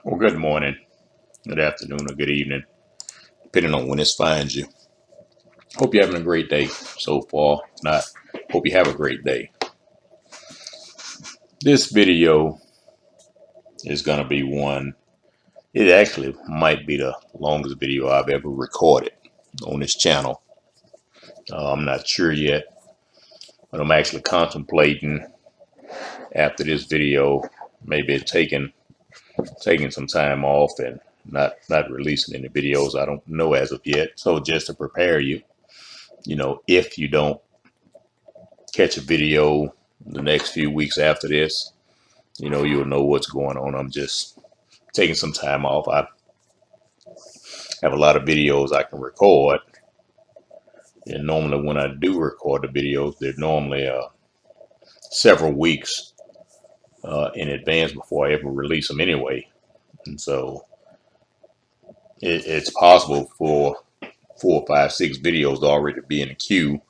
Well, good morning, good afternoon, or good evening, depending on when this finds you. Hope you're having a great day so far. If not, hope you have a great day. This video is going to be one, it actually might be the longest video I've ever recorded on this channel. I'm not sure yet, but I'm actually contemplating after this video, maybe taking some time off and not releasing any videos. I don't know as of yet. So just to prepare you, if you don't catch a video the next few weeks after this, you'll know what's going on. I'm just taking some time off. I have a lot of videos I can record, and normally when I do record the videos, they're normally several weeks in advance before I ever release them anyway. And so it's possible for 4, 5, 6 videos to already be in the queue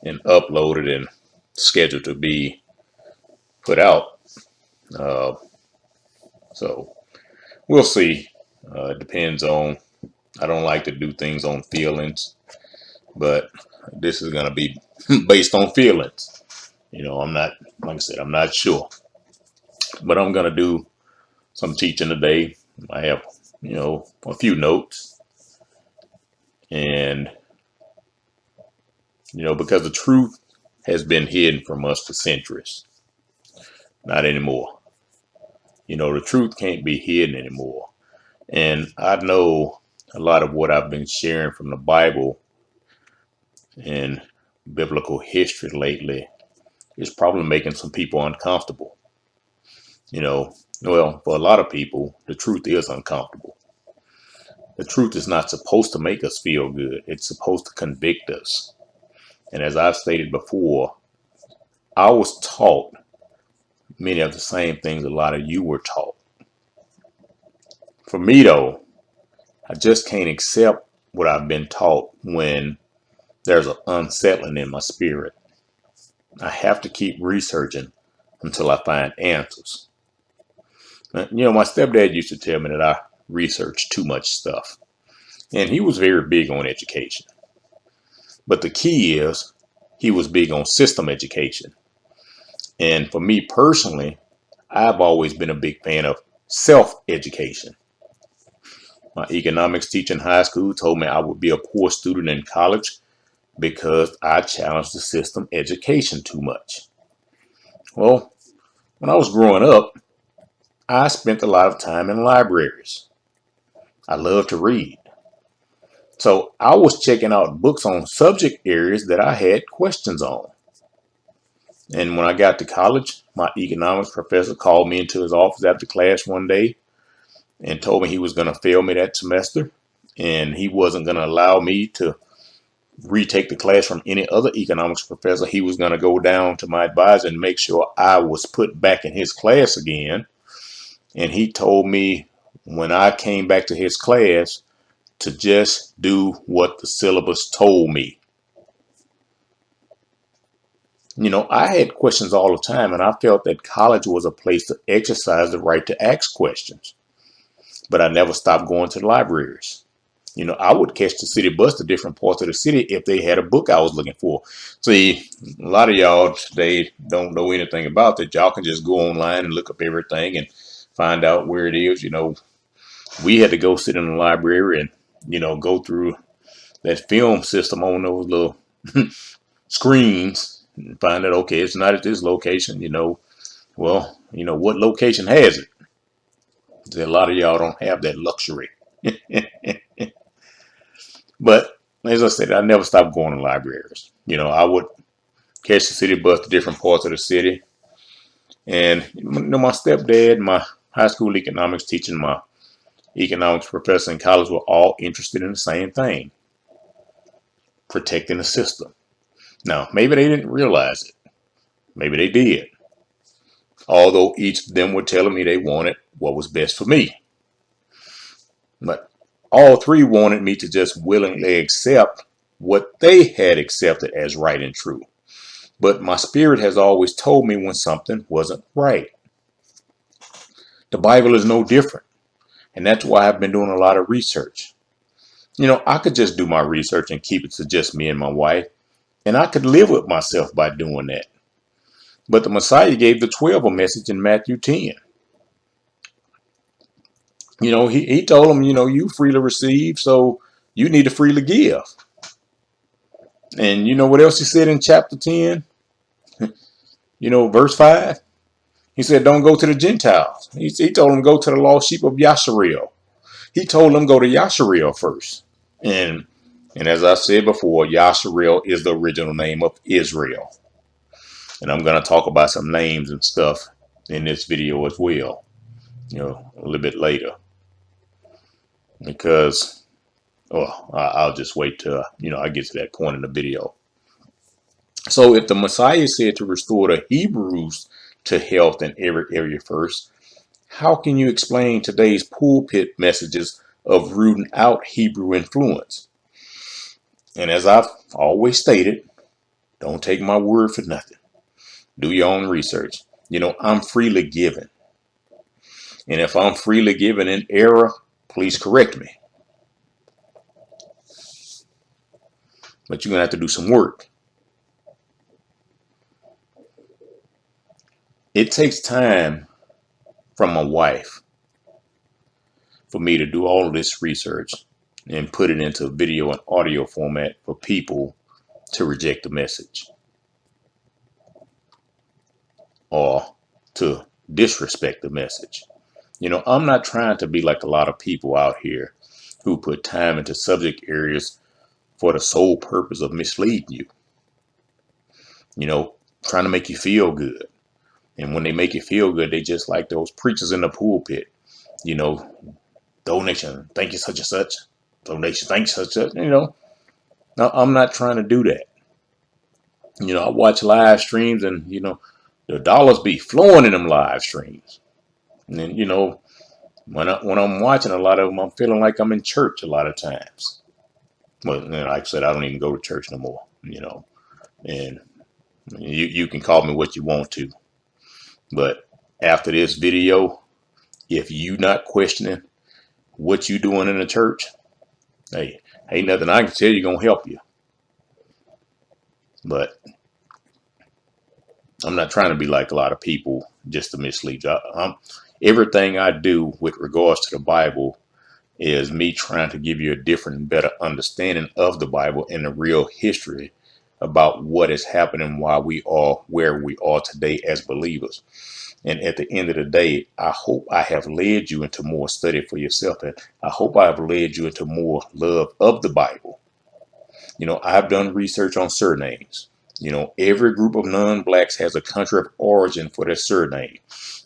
and uploaded and scheduled to be put out. So we'll see. It depends on, I don't like to do things on feelings, but this is going to be based on feelings. I'm not, like I said, I'm not sure, but I'm going to do some teaching today. I have, a few notes, and, because the truth has been hidden from us for centuries. Not anymore. The truth can't be hidden anymore. And I know a lot of what I've been sharing from the Bible and biblical history lately is probably making some people uncomfortable. Well, for a lot of people, the truth is uncomfortable. The truth is not supposed to make us feel good. It's supposed to convict us. And as I've stated before, I was taught many of the same things a lot of you were taught. For me, though, I just can't accept what I've been taught when there's an unsettling in my spirit. I have to keep researching until I find answers. My stepdad used to tell me that I researched too much stuff. And he was very big on education. But the key is he was big on system education. And for me personally, I've always been a big fan of self-education. My economics teacher in high school told me I would be a poor student in college because I challenged the system education too much. Well, when I was growing up, I spent a lot of time in libraries. I love to read. So I was checking out books on subject areas that I had questions on. And when I got to college, my economics professor called me into his office after class one day and told me he was going to fail me that semester and he wasn't going to allow me to retake the class from any other economics professor. He was going to go down to my advisor and make sure I was put back in his class again. And he told me when I came back to his class to just do what the syllabus told me. I had questions all the time, and I felt that college was a place to exercise the right to ask questions. But I never stopped going to the libraries. I would catch the city bus to different parts of the city if they had a book I was looking for. See, a lot of y'all today don't know anything about that. Y'all can just go online and look up everything and find out where it is. We had to go sit in the library and, go through that film system on those little screens and find out, okay, it's not at this location. Well, what location has it? A lot of y'all don't have that luxury. But as I said, I never stopped going to libraries. I would catch the city bus to different parts of the city. And my stepdad, my high school economics teacher, my economics professor in college were all interested in the same thing: protecting the system. Now, maybe they didn't realize it. Maybe they did. Although each of them were telling me they wanted what was best for me. But all three wanted me to just willingly accept what they had accepted as right and true. But my spirit has always told me when something wasn't right. The Bible is no different. And that's why I've been doing a lot of research. I could just do my research and keep it to just me and my wife, and I could live with myself by doing that. But the Messiah gave the 12 a message in Matthew 10. He told them, you freely receive, so you need to freely give. And you know what else he said in chapter 10? Verse 5? He said, don't go to the Gentiles. He told them, go to the lost sheep of Yasharel. He told them, go to Yasharel first. And as I said before, Yasharel is the original name of Israel. And I'm going to talk about some names and stuff in this video as well, a little bit later. Because, I'll just wait till, I get to that point in the video. So if the Messiah said to restore the Hebrews to health in every area first, how can you explain today's pulpit messages of rooting out Hebrew influence? And as I've always stated, don't take my word for nothing. Do your own research. I'm freely given. And if I'm freely given in error, please correct me. But you're going to have to do some work. It takes time from my wife for me to do all of this research and put it into video and audio format for people to reject the message or to disrespect the message. I'm not trying to be like a lot of people out here who put time into subject areas for the sole purpose of misleading you, trying to make you feel good. And when they make you feel good, they just like those preachers in the pulpit, donation, thank you such and such, donation, thank you such and such, No, I'm not trying to do that. I watch live streams and, the dollars be flowing in them live streams. And then, when I'm watching a lot of them, I'm feeling like I'm in church a lot of times. Well, like I said, I don't even go to church no more, and you can call me what you want to. But after this video, if you not questioning what you doing in the church, hey, ain't nothing I can tell you gonna help you. But I'm not trying to be like a lot of people just to mislead you. Everything I do with regards to the Bible is me trying to give you a different and better understanding of the Bible and the real history about what is happening, why we are where we are today as believers. And at the end of the day, I hope I have led you into more study for yourself. And I hope I have led you into more love of the Bible. I've done research on surnames. Every group of non-blacks has a country of origin for their surname.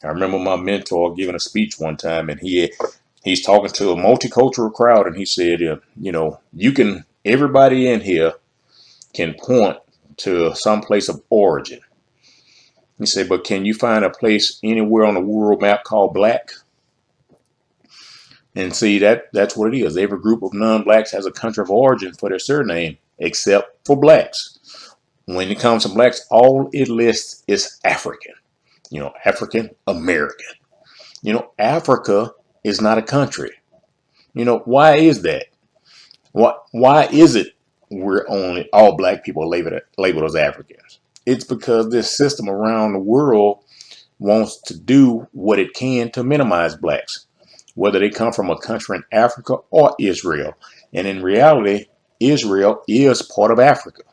I remember my mentor giving a speech one time, and he's talking to a multicultural crowd, and he said, everybody in here can point to some place of origin. He said, but can you find a place anywhere on the world map called black? And see, that's what it is. Every group of non-blacks has a country of origin for their surname, except for blacks. When it comes to blacks, all it lists is African, African American. Africa is not a country. Why is that? Why is it we're only all black people labeled as Africans? It's because this system around the world wants to do what it can to minimize blacks, whether they come from a country in Africa or Israel. And in reality, Israel is part of Africa.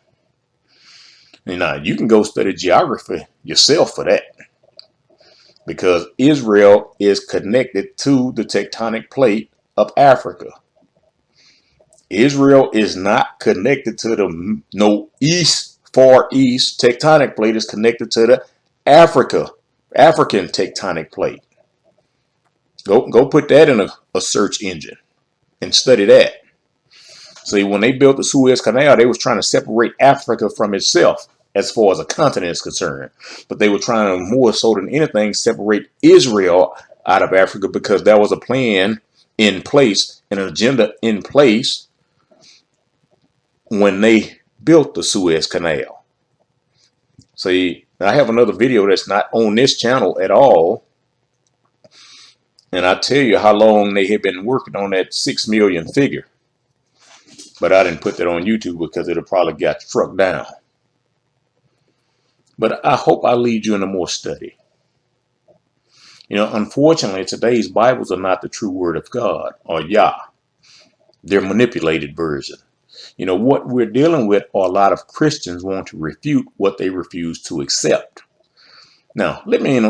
Now, you can go study geography yourself for that, because Israel is connected to the tectonic plate of Africa. Israel is not connected to the Far East tectonic plate. Is connected to the African tectonic plate. Go put that in a search engine and study that. See, when they built the Suez Canal, they was trying to separate Africa from itself as far as a continent is concerned. But they were trying to, more so than anything, separate Israel out of Africa, because there was a plan in place, an agenda in place when they built the Suez Canal. See, I have another video that's not on this channel at all. And I tell you how long they have been working on that 6 million figure. But I didn't put that on YouTube because it'll probably get struck down. But I hope I lead you into more study. Unfortunately, today's Bibles are not the true word of God, or Yah. They're manipulated version. What we're dealing with are a lot of Christians want to refute what they refuse to accept. Now, let you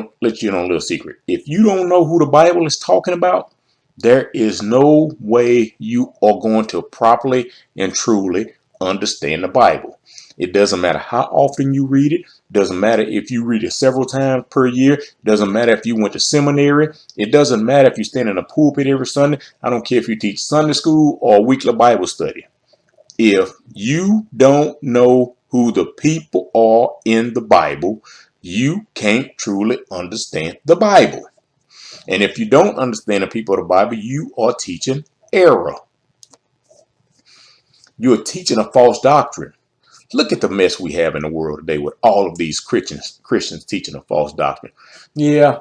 know a little secret. If you don't know who the Bible is talking about, there is no way you are going to properly and truly understand the Bible. It doesn't matter how often you read it. Doesn't matter if you read it several times per year. Doesn't matter if you went to seminary. It doesn't matter if you stand in a pulpit every Sunday. I don't care if you teach Sunday school or weekly Bible study. If you don't know who the people are in the Bible, you can't truly understand the Bible. And if you don't understand the people of the Bible, you are teaching error. You're teaching a false doctrine. Look at the mess we have in the world today with all of these Christians teaching a false doctrine. Yeah,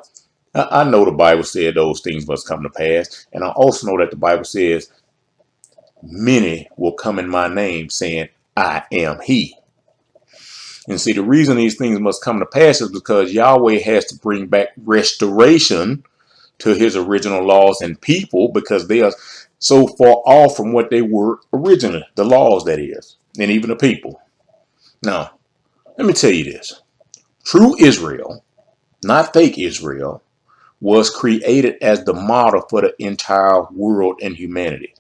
I know the Bible said those things must come to pass. And I also know that the Bible says many will come in my name saying, I am he. And see, the reason these things must come to pass is because Yahweh has to bring back restoration to his original laws and people, because they are so far off from what they were originally, the laws, that is, and even the people. Now, let me tell you this. True Israel, not fake Israel, was created as the model for the entire world and humanity.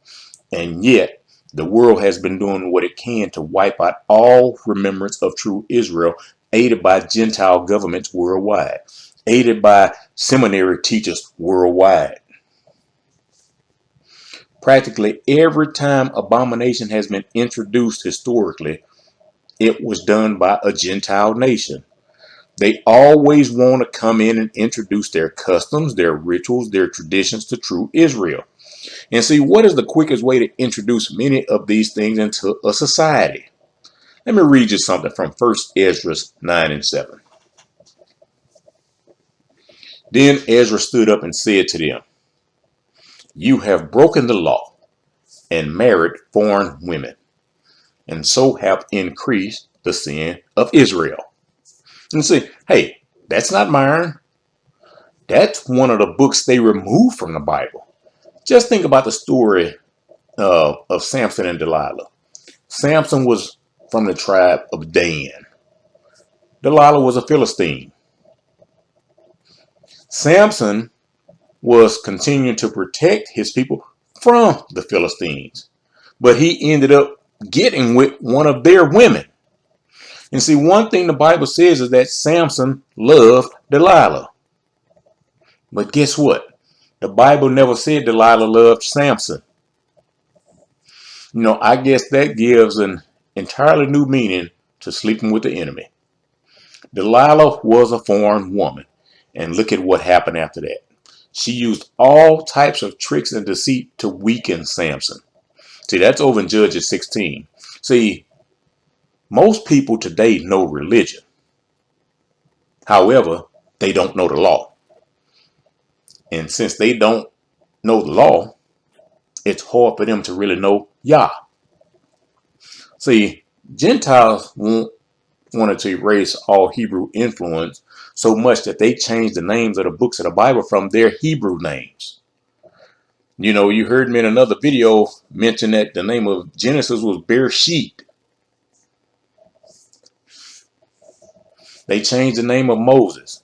And yet, the world has been doing what it can to wipe out all remembrance of true Israel, aided by Gentile governments worldwide, aided by seminary teachers worldwide. Practically every time abomination has been introduced historically, it was done by a Gentile nation. They always want to come in and introduce their customs, their rituals, their traditions to true Israel. And see, what is the quickest way to introduce many of these things into a society? Let me read you something from 1 Ezra 9 and 7. Then Ezra stood up and said to them, you have broken the law and married foreign women, and so have increased the sin of Israel. And see, hey, that's not mine. That's one of the books they removed from the Bible. Just think about the story of Samson and Delilah. Samson was from the tribe of Dan. Delilah was a Philistine. Samson was continuing to protect his people from the Philistines, but he ended up getting with one of their women. And see, one thing the Bible says is that Samson loved Delilah. But guess what? The Bible never said Delilah loved Samson. I guess that gives an entirely new meaning to sleeping with the enemy. Delilah was a foreign woman, and look at what happened after that. She used all types of tricks and deceit to weaken Samson. See, that's over in Judges 16. See, most people today know religion. However, they don't know the law. And since they don't know the law, it's hard for them to really know Yah. See, Gentiles wanted to erase all Hebrew influence so much that they changed the names of the books of the Bible from their Hebrew names. You heard me in another video mention that the name of Genesis was Bereshit. They changed the name of Moses,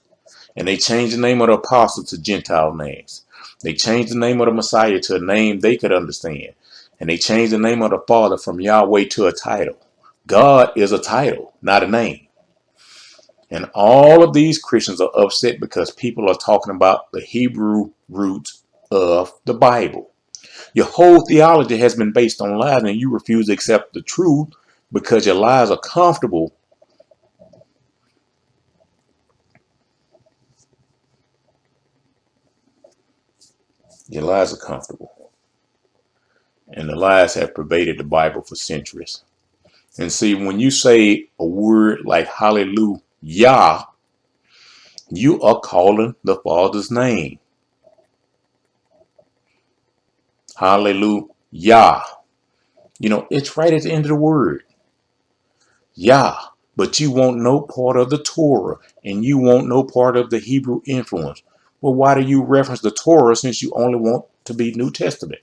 and they changed the name of the apostles to Gentile names. They changed the name of the Messiah to a name they could understand. And they changed the name of the Father from Yahweh to a title. God is a title, not a name. And all of these Christians are upset because people are talking about the Hebrew roots of the Bible. Your whole theology has been based on lies, and you refuse to accept the truth because your lies are comfortable. Your lies are comfortable. And the lies have pervaded the Bible for centuries. And see, when you say a word like hallelujah, you are calling the Father's name. Hallelujah. It's right at the end of the word. Yah. But you want no part of the Torah, and you want no part of the Hebrew influence. Well, why do you reference the Torah since you only want to be New Testament?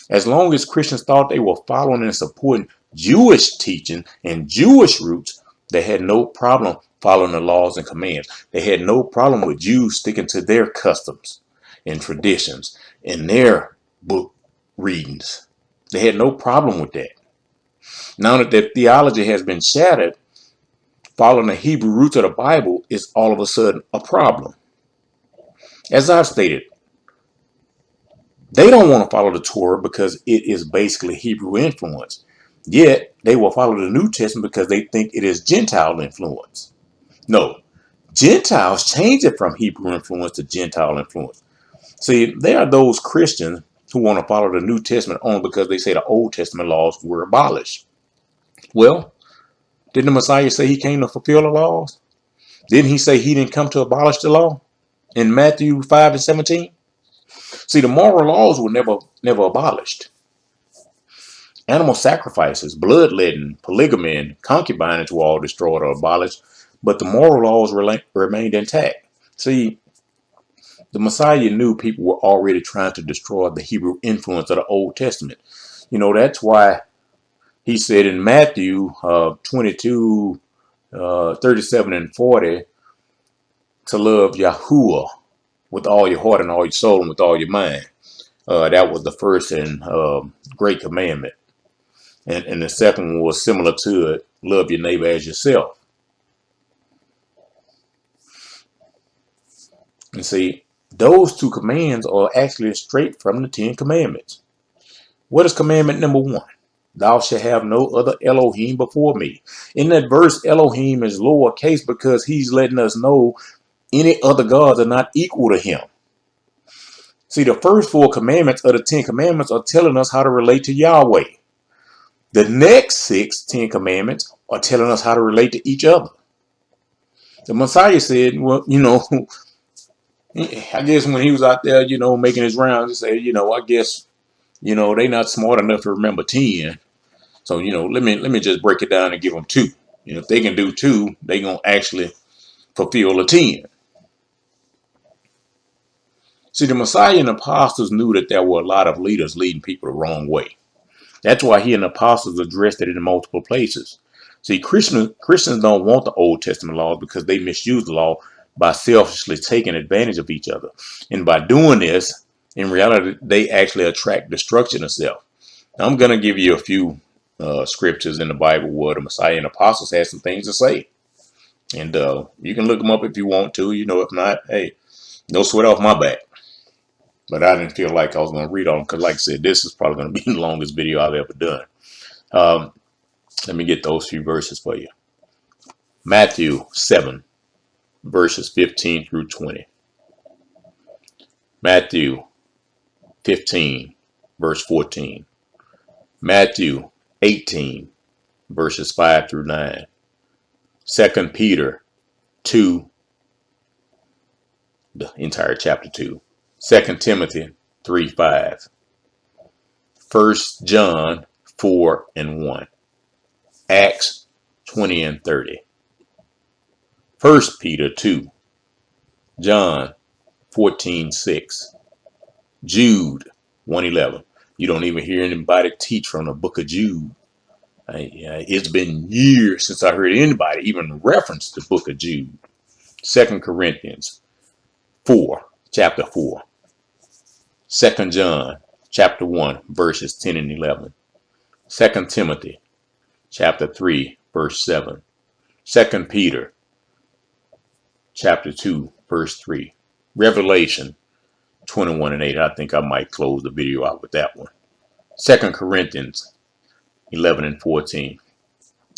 As long as Christians thought they were following and supporting Jewish teaching and Jewish roots, they had no problem following the laws and commands. They had no problem with Jews sticking to their customs and traditions and their book readings. They had no problem with that. Now that their theology has been shattered, following the Hebrew roots of the Bible is all of a sudden a problem. As I've stated, they don't want to follow the Torah because it is basically Hebrew influence. Yet they will follow the New Testament because they think it is Gentile influence. No, Gentiles change it from Hebrew influence to Gentile influence. See, there are those Christians who want to follow the New Testament only because they say the Old Testament laws were abolished. Well, didn't the Messiah say he came to fulfill the laws? Didn't he say he didn't come to abolish the law in Matthew 5:17? See, the moral laws were never abolished. Animal sacrifices, bloodletting, polygamy, and concubinage were all destroyed or abolished, but the moral laws remained intact. See, the Messiah knew people were already trying to destroy the Hebrew influence of the Old Testament. That's why he said in Matthew 22, 37 and 40, to love Yahuwah with all your heart and all your soul and with all your mind. That was the first and great commandment. And the second one was similar to it, love your neighbor as yourself. And see, those two commands are actually straight from the 10 commandments. What is commandment number 1? Thou shalt have no other Elohim before me. In that verse, Elohim is lowercase because he's letting us know any other gods are not equal to him. See, the first 4 commandments of the 10 commandments are telling us how to relate to Yahweh. The next 10 commandments are telling us how to relate to each other. The Messiah said, well, I guess when he was out there, making his rounds, he said, I guess, they not smart enough to remember 10. So, let me just break it down and give them 2. If they can do 2, they going to actually fulfill the 10. See, the Messiah and the apostles knew that there were a lot of leaders leading people the wrong way. That's why he and the apostles addressed it in multiple places. See, Christians don't want the Old Testament laws because they misuse the law by selfishly taking advantage of each other. And by doing this, in reality, they actually attract destruction of self. Now, I'm going to give you a few scriptures in the Bible where the Messiah and the apostles had some things to say. And you can look them up if you want to. If not, hey, no sweat off my back. But I didn't feel like I was going to read on them because, like I said, this is probably going to be the longest video I've ever done. Let me get those few verses for you. Matthew 7, verses 15 through 20. Matthew 15, verse 14. Matthew 18, verses 5 through 9. 2 Peter 2, the entire chapter 2. 2 Timothy 3:5. 1 John 4 and 1. Acts 20 and 30. 1 Peter 2. John 14:6. Jude 1:11. You don't even hear anybody teach from the book of Jude. It's been years since I heard anybody even reference the book of Jude. 2 Corinthians 4, chapter 4. 2 John chapter 1, verses 10 and 11. 2 Timothy chapter 3, verse 7. 2 Peter chapter 2, verse 3. Revelation 21 and 8. I think I might close the video out with that one. 2 Corinthians 11 and 14.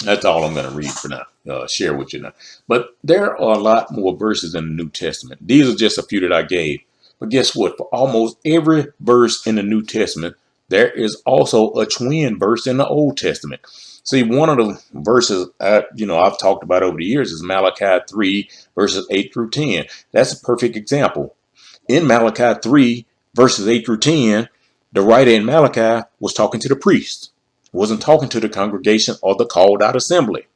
That's all I'm going to read for now, share with you now. But there are a lot more verses in the New Testament. These are just a few that I gave. But guess what? For almost every verse in the New Testament, there is also a twin verse in the Old Testament. See, one of the verses I've talked about over the years is Malachi 3, verses 8 through 10. That's a perfect example. In Malachi 3, verses 8 through 10, The writer in Malachi was talking to the priest, wasn't talking to the congregation or the called out assembly.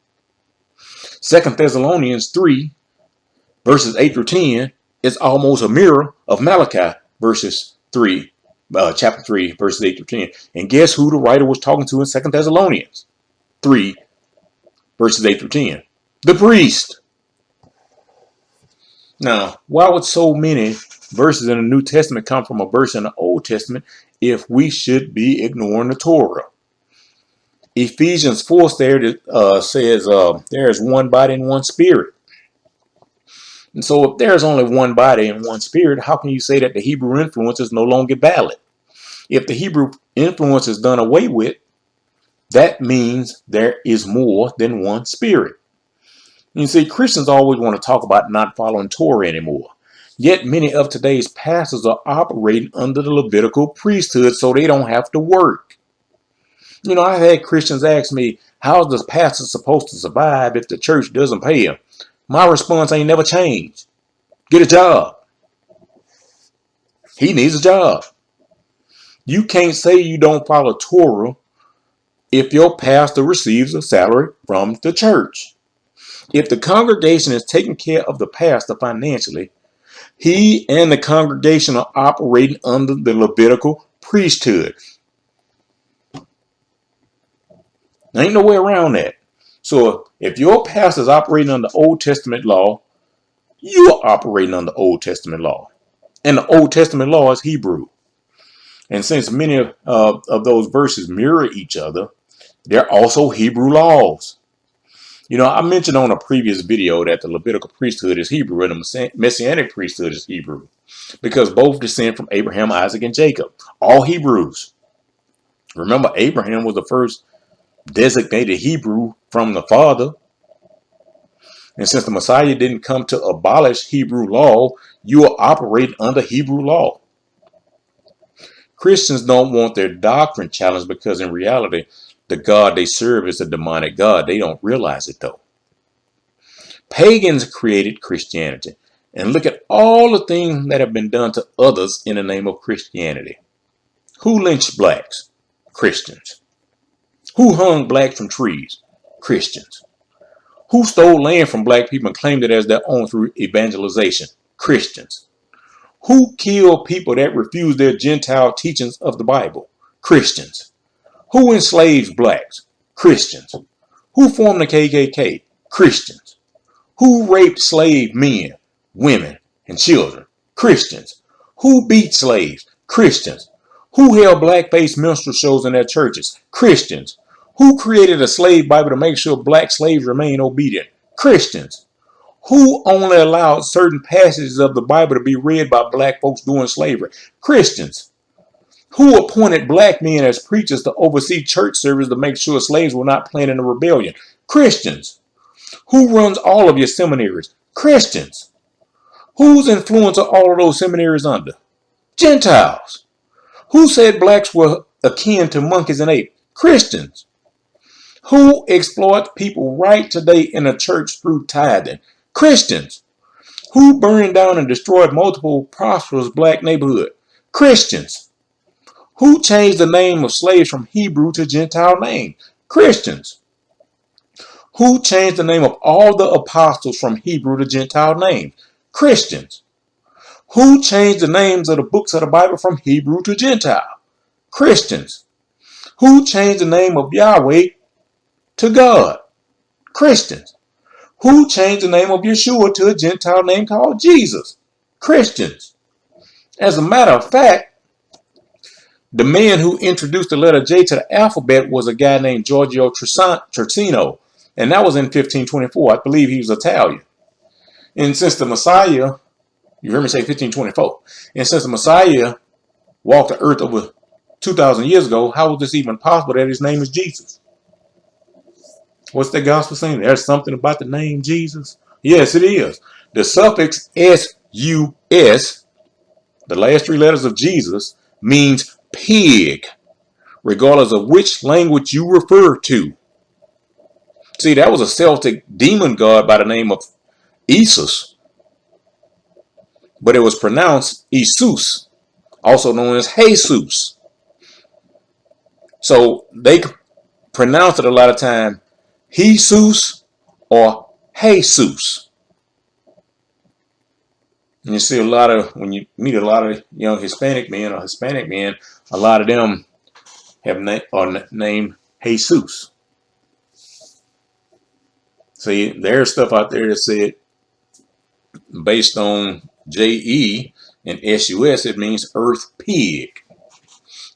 2 Thessalonians 3 verses 8 through 10 is almost a mirror of Malachi chapter 3 verses 8 through 10. And guess who the writer was talking to in 2 Thessalonians 3 verses 8 through 10? The priest. Now, why would so many verses in the New Testament come from a verse in the Old Testament if we should be ignoring the Torah? Ephesians 4 says there is one body and one spirit. And so if there's only one body and one spirit, how can you say that the Hebrew influence is no longer valid? If the Hebrew influence is done away with, that means there is more than one spirit. You see, Christians always want to talk about not following Torah anymore. Yet many of today's pastors are operating under the Levitical priesthood so they don't have to work. You know, I've had Christians ask me, how is the pastor supposed to survive if the church doesn't pay him? My response ain't never changed. Get a job. He needs a job. You can't say you don't follow Torah if your pastor receives a salary from the church. If the congregation is taking care of the pastor financially, he and the congregation are operating under the Levitical priesthood. There ain't no way around that. So if your pastor is operating under Old Testament law, you are operating under Old Testament law. And the Old Testament law is Hebrew. And since many of those verses mirror each other, they're also Hebrew laws. You know, I mentioned on a previous video that the Levitical priesthood is Hebrew and the Messianic priesthood is Hebrew, because both descend from Abraham, Isaac, and Jacob, all Hebrews. Remember, Abraham was the first designated Hebrew from the father. And since the Messiah didn't come to abolish Hebrew law, you are operating under Hebrew law. Christians don't want their doctrine challenged because in reality, the God they serve is a demonic God. They don't realize it though. Pagans created Christianity. And look at all the things that have been done to others in the name of Christianity. Who lynched blacks? Christians. Who hung blacks from trees? Christians. Who stole land from black people and claimed it as their own through evangelization? Christians. Who killed people that refused their Gentile teachings of the Bible? Christians. Who enslaved blacks? Christians. Who formed the KKK? Christians. Who raped slave men, women, and children? Christians. Who beat slaves? Christians. Who held blackface minstrel shows in their churches? Christians. Who created a slave Bible to make sure black slaves remain obedient? Christians. Who only allowed certain passages of the Bible to be read by black folks during slavery? Christians. Who appointed black men as preachers to oversee church service to make sure slaves were not planning a rebellion? Christians. Who runs all of your seminaries? Christians. Whose influence are all of those seminaries under? Gentiles. Who said blacks were akin to monkeys and apes? Christians. Who exploits people right today in the church through tithing? Christians. Who burned down and destroyed multiple prosperous black neighborhoods? Christians. Who changed the name of slaves from Hebrew to Gentile name? Christians. Who changed the name of all the apostles from Hebrew to Gentile names? Christians. Who changed the names of the books of the Bible from Hebrew to Gentile? Christians. Who changed the name of Yahweh to God? Christians. Who changed the name of Yeshua to a Gentile name called Jesus? Christians. As a matter of fact, the man who introduced the letter J to the alphabet was a guy named Giorgio Terzino, and that was in 1524. I believe he was Italian. And since the Messiah, you heard me say 1524, and since the Messiah walked the earth over 2,000 years ago, how was this even possible that his name is Jesus? What's the gospel saying? There's something about the name Jesus? Yes, it is. The suffix S-U-S, the last three letters of Jesus, means pig, regardless of which language you refer to. See, that was a Celtic demon god by the name of Isus, but it was pronounced Isus, also known as Jesus. So they pronounce it a lot of time Jesus or Jesus. And you see a lot of, when you meet a lot of young Hispanic men or Hispanic men, a lot of them have named Jesus. See, there's stuff out there that said based on JE and SUS, it means earth pig.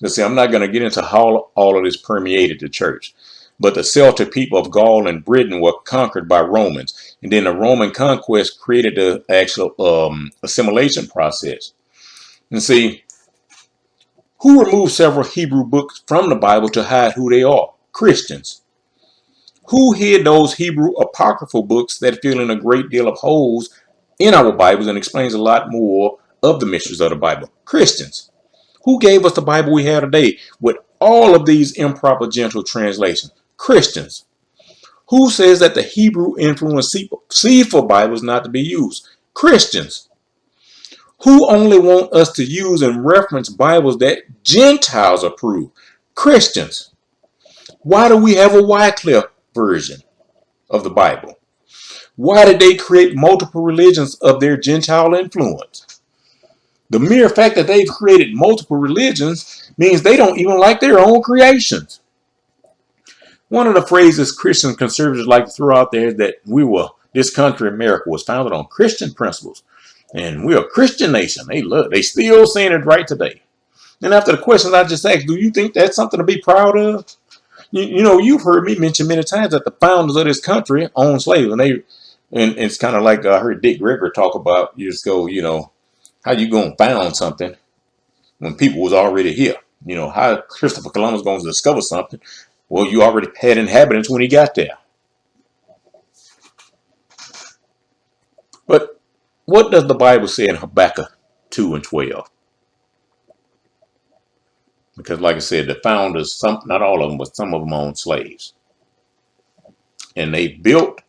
Now, see, I'm not going to get into how all of this permeated the church. But the Celtic people of Gaul and Britain were conquered by Romans. And then the Roman conquest created the actual assimilation process. And see, who removed several Hebrew books from the Bible to hide who they are? Christians. Who hid those Hebrew apocryphal books that fill in a great deal of holes in our Bibles and explains a lot more of the mysteries of the Bible? Christians. Who gave us the Bible we have today with all of these improper Gentile translations? Christians. Who says that the Hebrew influenced Sefer Bible is not to be used? Christians. Who only want us to use and reference Bibles that Gentiles approve? Christians. Why do we have a Wycliffe version of the Bible? Why did they create multiple religions of their Gentile influence? The mere fact that they've created multiple religions means they don't even like their own creations. One of the phrases Christian conservatives like to throw out there is that this country, America, was founded on Christian principles. And we're a Christian nation. They still saying it right today. And after the questions I just asked, do you think that's something to be proud of? You've heard me mention many times that the founders of this country owned slaves. And it's kind of like I heard Dick Gregory talk about years ago, how you going to found something when people was already here? How Christopher Columbus going to discover something? Well, you already had inhabitants when he got there. But what does the Bible say in Habakkuk 2 and 12? Because like I said, the founders, not all of them, but some of them owned slaves. And they built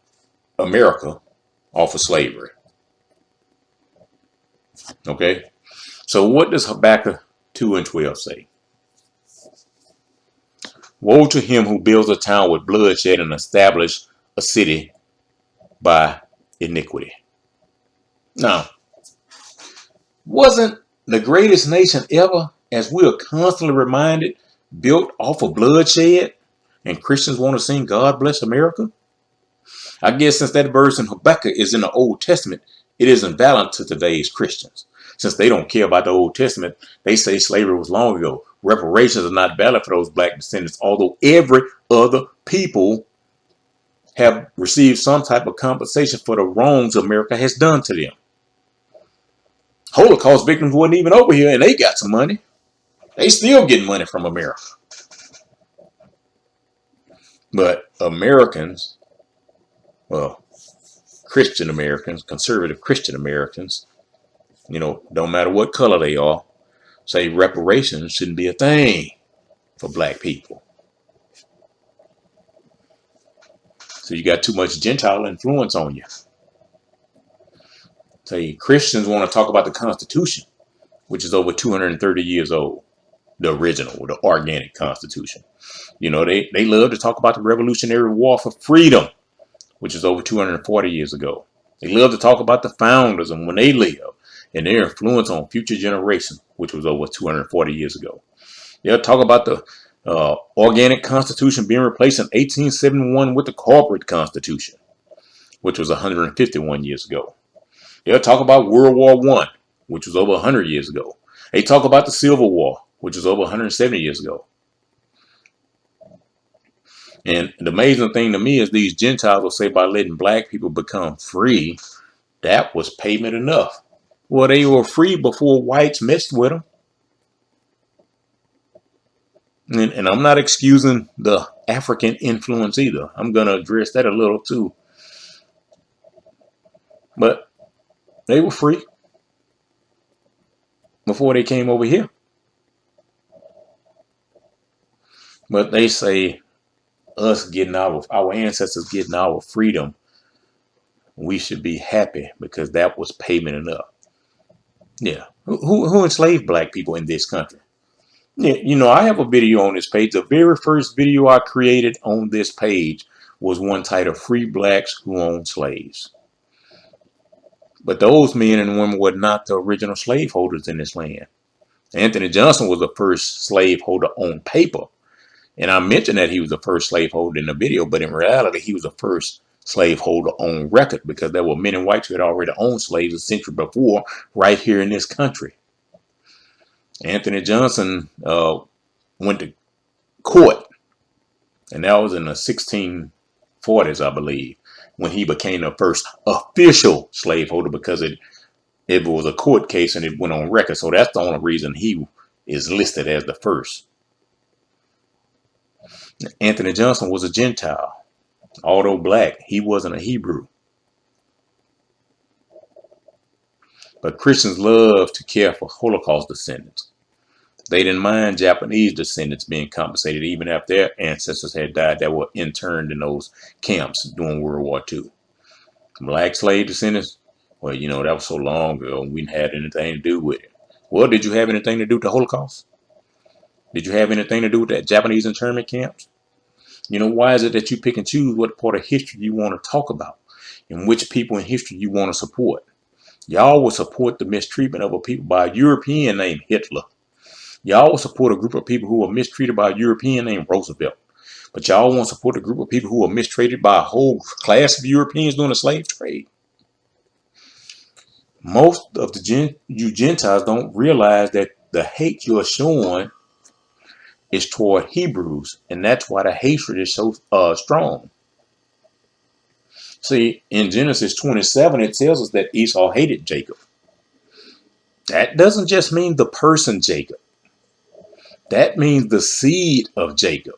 America off of slavery. Okay? So what does Habakkuk 2 and 12 say? Woe to him who builds a town with bloodshed and establish a city by iniquity. Now, wasn't the greatest nation ever, as we are constantly reminded, built off of bloodshed? And Christians want to sing God Bless America? I guess since that verse in Habakkuk is in the Old Testament, it isn't valid to today's Christians. Since they don't care about the Old Testament, they say slavery was long ago. Reparations are not valid for those black descendants, although every other people have received some type of compensation for the wrongs America has done to them. Holocaust victims wasn't even over here and they got some money. They still getting money from America. But Americans, well, Christian Americans, conservative Christian Americans, don't matter what color they are, say reparations shouldn't be a thing for black people. So you got too much Gentile influence on you. Say Christians want to talk about the Constitution, which is over 230 years old. The original, the organic Constitution. They love to talk about the Revolutionary War for freedom, which is over 240 years ago. They love to talk about the founders and when they lived and their influence on future generations, which was over 240 years ago. They'll talk about the organic Constitution being replaced in 1871 with the corporate Constitution, which was 151 years ago. They'll talk about World War I, which was over 100 years ago. They talk about the Civil War, which was over 170 years ago. And the amazing thing to me is these Gentiles will say by letting black people become free, that was payment enough. Well, they were free before whites messed with them. And I'm not excusing the African influence either. I'm going to address that a little too. But they were free before they came over here. But they say us getting our ancestors getting our freedom, we should be happy because that was payment enough. Yeah. Who enslaved black people in this country? Yeah, I have a video on this page. The very first video I created on this page was one titled Free Blacks Who Own Slaves. But those men and women were not the original slaveholders in this land. Anthony Johnson was the first slaveholder on paper. And I mentioned that he was the first slaveholder in the video, but in reality, he was the first slaveholder on record because there were many whites who had already owned slaves a century before right here in this country. Anthony Johnson went to court, and that was in the 1640s, I believe, when he became the first official slaveholder because it was a court case and it went on record. So that's the only reason he is listed as the first. Anthony Johnson was a Gentile. Although black, he wasn't a Hebrew. But Christians love to care for Holocaust descendants. They didn't mind Japanese descendants being compensated even after their ancestors had died that were interned in those camps during World War II. Black slave descendants, well, that was so long ago and we didn't have anything to do with it. Well, did you have anything to do with the Holocaust? Did you have anything to do with that Japanese internment camps? Why is it that you pick and choose what part of history you want to talk about and which people in history you want to support? Y'all will support the mistreatment of a people by a European named Hitler. Y'all will support a group of people who were mistreated by a European named Roosevelt. But y'all won't support a group of people who were mistreated by a whole class of Europeans during the slave trade. Most of you Gentiles don't realize that the hate you are showing is toward Hebrews, and that's why the hatred is so strong. See, in Genesis 27, it tells us that Esau hated Jacob. That doesn't just mean the person Jacob. That means the seed of Jacob.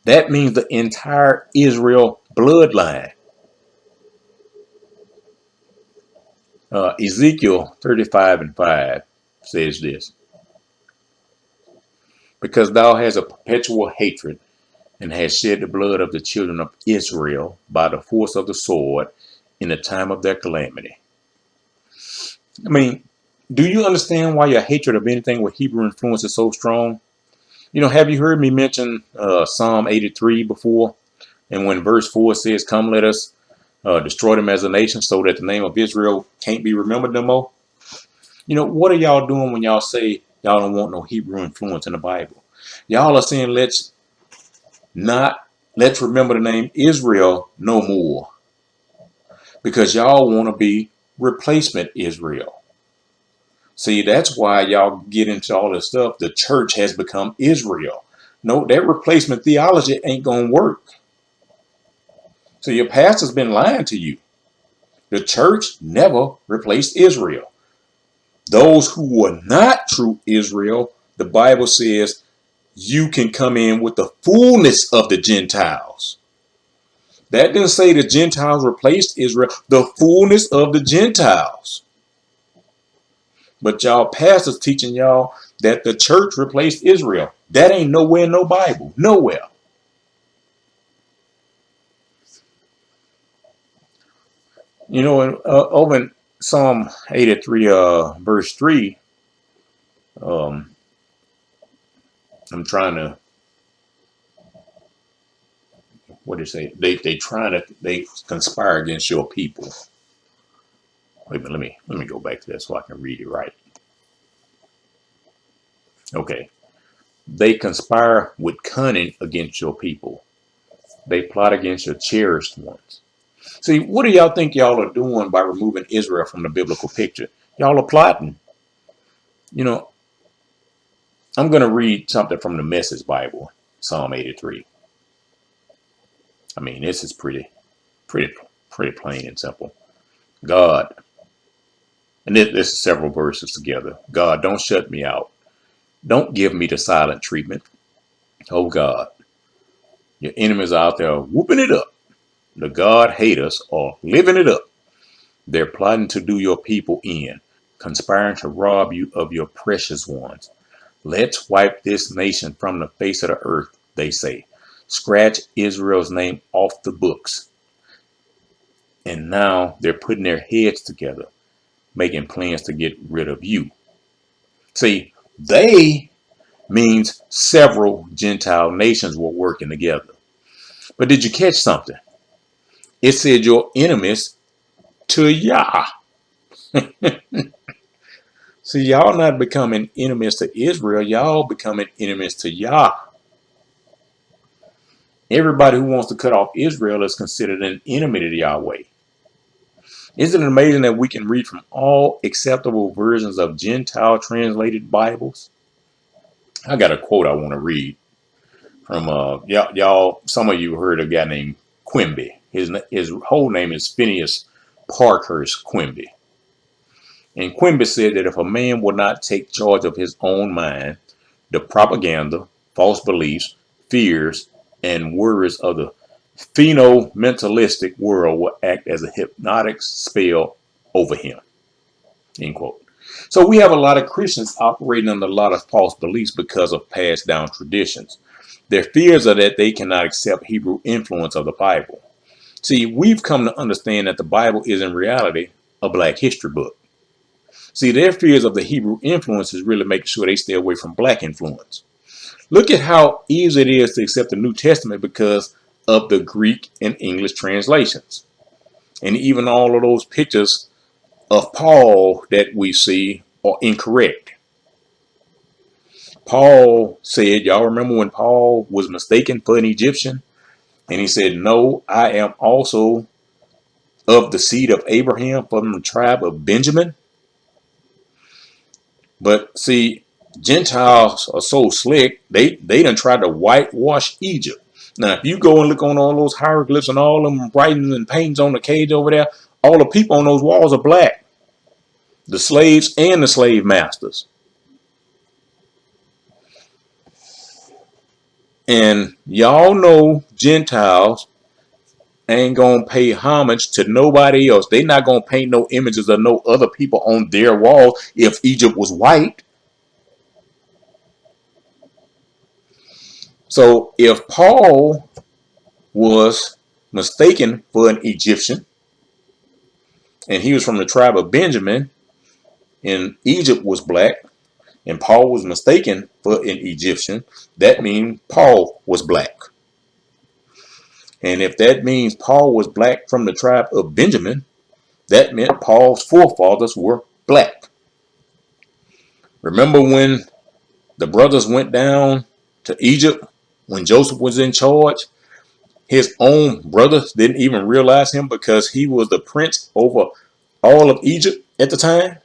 That means the entire Israel bloodline. Ezekiel 35:5 says this. Because thou hast a perpetual hatred and hast shed the blood of the children of Israel by the force of the sword in the time of their calamity. I mean, do you understand why your hatred of anything with Hebrew influence is so strong? Have you heard me mention Psalm 83 before? And when verse 4 says, come, let us destroy them as a nation so that the name of Israel can't be remembered no more. What are y'all doing when y'all say y'all don't want no Hebrew influence in the Bible? Y'all are saying let's remember the name Israel no more because y'all want to be replacement Israel. See, that's why y'all get into all this stuff. The church has become Israel. No, that replacement theology ain't going to work. So your pastor's been lying to you. The church never replaced Israel. Those who were not true Israel, the Bible says you can come in with the fullness of the Gentiles. That didn't say the Gentiles replaced Israel, the fullness of the Gentiles. But y'all pastors teaching y'all that the church replaced Israel. That ain't nowhere in no Bible. Nowhere. Over in Psalm 83, verse 3, I'm trying to, what do you say? They conspire against your people. Wait a minute, let me go back to that so I can read it right. Okay. They conspire with cunning against your people. They plot against your cherished ones. See, what do y'all think y'all are doing by removing Israel from the biblical picture? Y'all are plotting. I'm going to read something from the Message Bible, Psalm 83. I mean, this is pretty plain and simple. God, and this is several verses together. God, don't shut me out. Don't give me the silent treatment. Oh God, your enemies out there whooping it up. The God haters are living it up. They're plotting to do your people in, conspiring to rob you of your precious ones. Let's wipe this nation from the face of the earth, they say. Scratch Israel's name off the books. And now they're putting their heads together, making plans to get rid of you. See, they means several Gentile nations were working together. But did you catch something? It said your enemies to Yah. See, y'all not becoming enemies to Israel. Y'all becoming enemies to Yah. Everybody who wants to cut off Israel is considered an enemy to Yahweh. Isn't it amazing that we can read from all acceptable versions of Gentile translated Bibles? I got a quote I want to read from y'all. Some of you heard a guy named Quimby. His whole name is Phineas Parkhurst Quimby. And Quimby said that if a man would not take charge of his own mind, the propaganda, false beliefs, fears, and worries of the phenomentalistic world will act as a hypnotic spell over him. End quote. So we have a lot of Christians operating under a lot of false beliefs because of passed down traditions. Their fears are that they cannot accept Hebrew influence of the Bible. See, we've come to understand that the Bible is in reality a black history book. See, their fears of the Hebrew influence is really making sure they stay away from black influence. Look at how easy it is to accept the New Testament because of the Greek and English translations. And even all of those pictures of Paul that we see are incorrect. Paul said, y'all remember when Paul was mistaken for an Egyptian? And he said, no, I am also of the seed of Abraham from the tribe of Benjamin. But see, Gentiles are so slick, they done tried to whitewash Egypt. Now, if you go and look on all those hieroglyphs and all them writings and paintings on the cage over there, all the people on those walls are black. The slaves and the slave masters. And y'all know Gentiles ain't gonna pay homage to nobody else. They not gonna paint no images of no other people on their wall if Egypt was white. So if Paul was mistaken for an Egyptian and he was from the tribe of Benjamin and Egypt was black and Paul was mistaken for an Egyptian, that means Paul was black. And if that means Paul was black from the tribe of Benjamin, that meant Paul's forefathers were black. Remember when the brothers went down to Egypt when Joseph was in charge? His own brothers didn't even realize him because he was the prince over all of Egypt at the time.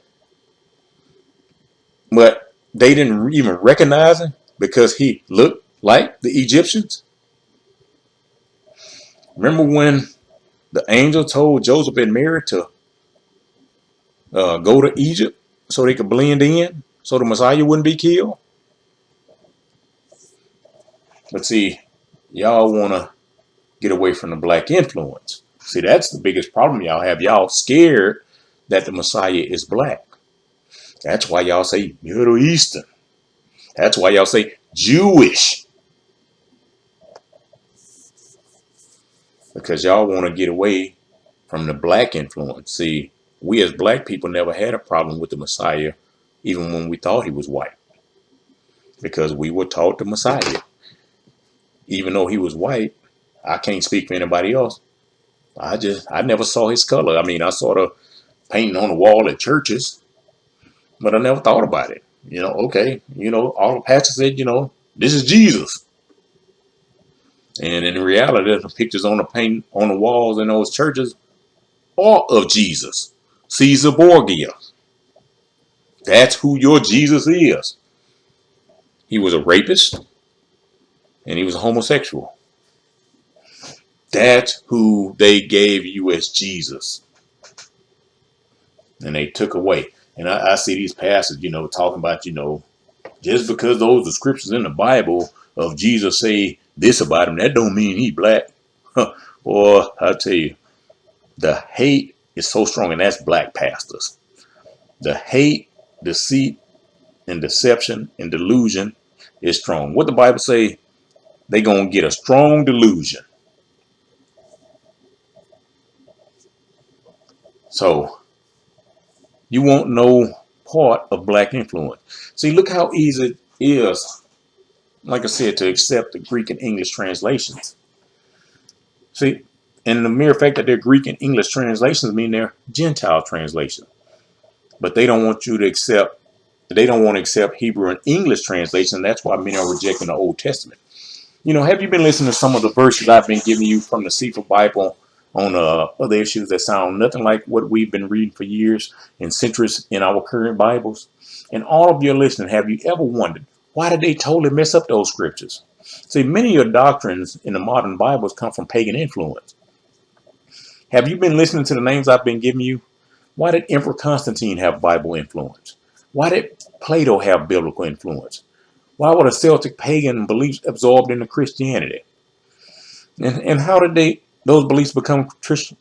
But they didn't even recognize him because he looked like the Egyptians. Remember when the angel told Joseph and Mary to go to Egypt so they could blend in, so the Messiah wouldn't be killed? But see, y'all want to get away from the black influence. See, that's the biggest problem y'all have. Y'all scared that the Messiah is black. That's why y'all say Middle Eastern. That's why y'all say Jewish. Because y'all want to get away from the black influence. See, we as black people never had a problem with the Messiah, even when we thought he was white. Because we were taught the Messiah. Even though he was white, I can't speak for anybody else. I never saw his color. I mean, I saw the painting on the wall at churches, but I never thought about it. Okay, all the pastors said, this is Jesus. And in reality, the pictures on the paint on the walls in those churches are of Jesus. Caesar Borgia. That's who your Jesus is. He was a rapist and he was a homosexual. That's who they gave you as Jesus. And they took away. And I see these pastors, talking about, just because those are scriptures in the Bible of Jesus say this about him, that don't mean he black. Boy, I tell you, the hate is so strong, and that's black pastors. The hate, deceit, and deception and delusion is strong. What the Bible say, they gonna get a strong delusion. So you won't know part of black influence. See, look how easy it is like I said, to accept the Greek and English translations. See, and the mere fact that they're Greek and English translations mean they're Gentile translations. But they don't want you to accept, they don't want to accept Hebrew and English translation. That's why many are rejecting the Old Testament. Have you been listening to some of the verses I've been giving you from the Sefer Bible on other issues that sound nothing like what we've been reading for years and centuries in our current Bibles? And all of your listening, have you ever wondered, why did they totally mess up those scriptures? See, many of your doctrines in the modern Bibles come from pagan influence. Have you been listening to the names I've been giving you? Why did Emperor Constantine have Bible influence? Why did Plato have biblical influence? Why were the Celtic pagan beliefs absorbed into Christianity? And how did those beliefs become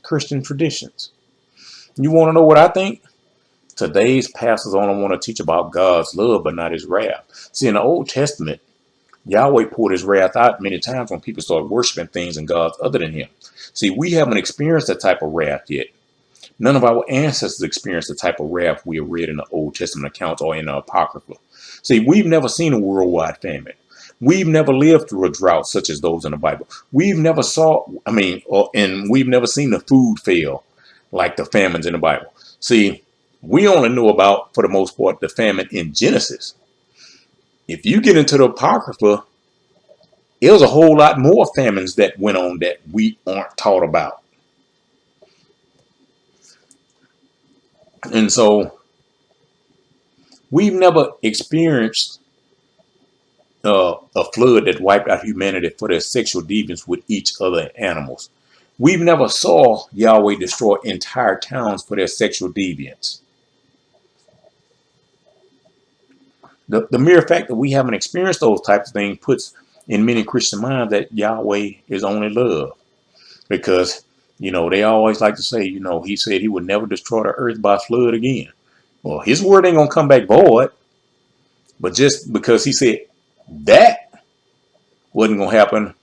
Christian traditions? You want to know what I think? Today's pastors only want to teach about God's love, but not his wrath. See, in the Old Testament, Yahweh poured his wrath out many times when people started worshiping things and gods other than him. See, we haven't experienced that type of wrath yet. None of our ancestors experienced the type of wrath we have read in the Old Testament accounts or in the Apocrypha. See, we've never seen a worldwide famine. We've never lived through a drought such as those in the Bible. We've never and we've never seen the food fail like the famines in the Bible. See, we only know about, for the most part, the famine in Genesis. If you get into the Apocrypha, it was a whole lot more famines that went on that we aren't taught about. And so we've never experienced a flood that wiped out humanity for their sexual deviance with each other animals. We've never saw Yahweh destroy entire towns for their sexual deviance. The mere fact that we haven't experienced those types of things puts in many Christian minds that Yahweh is only love. Because, they always like to say, he said he would never destroy the earth by flood again. Well, his word ain't going to come back void. But just because he said that wasn't going to happen,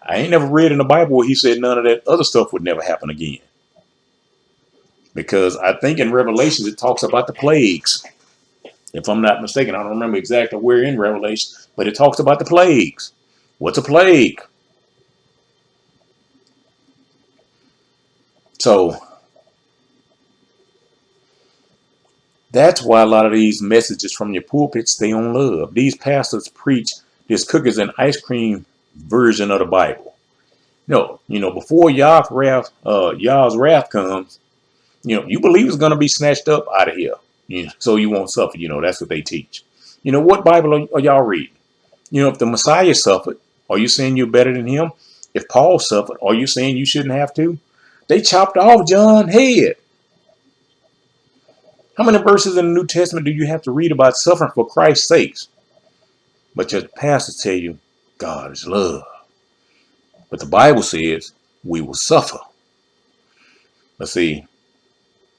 I ain't never read in the Bible where he said none of that other stuff would never happen again. Because I think in Revelations it talks about the plagues. If I'm not mistaken, I don't remember exactly where in Revelation, but it talks about the plagues. What's a plague? So that's why a lot of these messages from your pulpit stay on love. These pastors preach this cookies and ice cream version of the Bible. No, before Yah's wrath comes, you believe it's going to be snatched up out of here. So you won't suffer. That's what they teach. What Bible are y'all reading? If the Messiah suffered, are you saying you're better than him? If Paul suffered, are you saying you shouldn't have to? They chopped off John's head. How many verses in the New Testament do you have to read about suffering for Christ's sake? But your pastors tell you God is love. But the Bible says we will suffer. Let's see.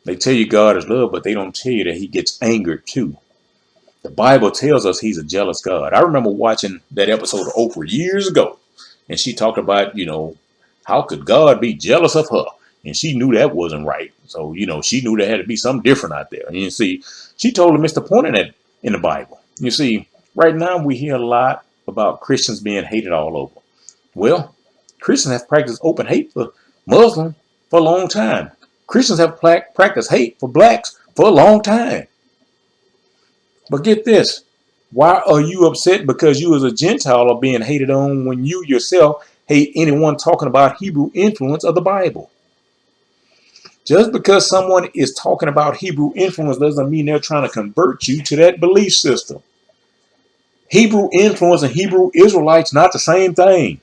They tell you God is love, but they don't tell you that he gets angered too. The Bible tells us he's a jealous God. I remember watching that episode of Oprah years ago, and she talked about, how could God be jealous of her? And she knew that wasn't right. So, she knew there had to be something different out there. And you see, she totally missed the point in that in the Bible. You see, right now we hear a lot about Christians being hated all over. Well, Christians have practiced open hate for Muslims for a long time. Christians have practiced hate for blacks for a long time. But get this. Why are you upset because you as a Gentile are being hated on when you yourself hate anyone talking about Hebrew influence of the Bible? Just because someone is talking about Hebrew influence doesn't mean they're trying to convert you to that belief system. Hebrew influence and Hebrew Israelites not the same thing.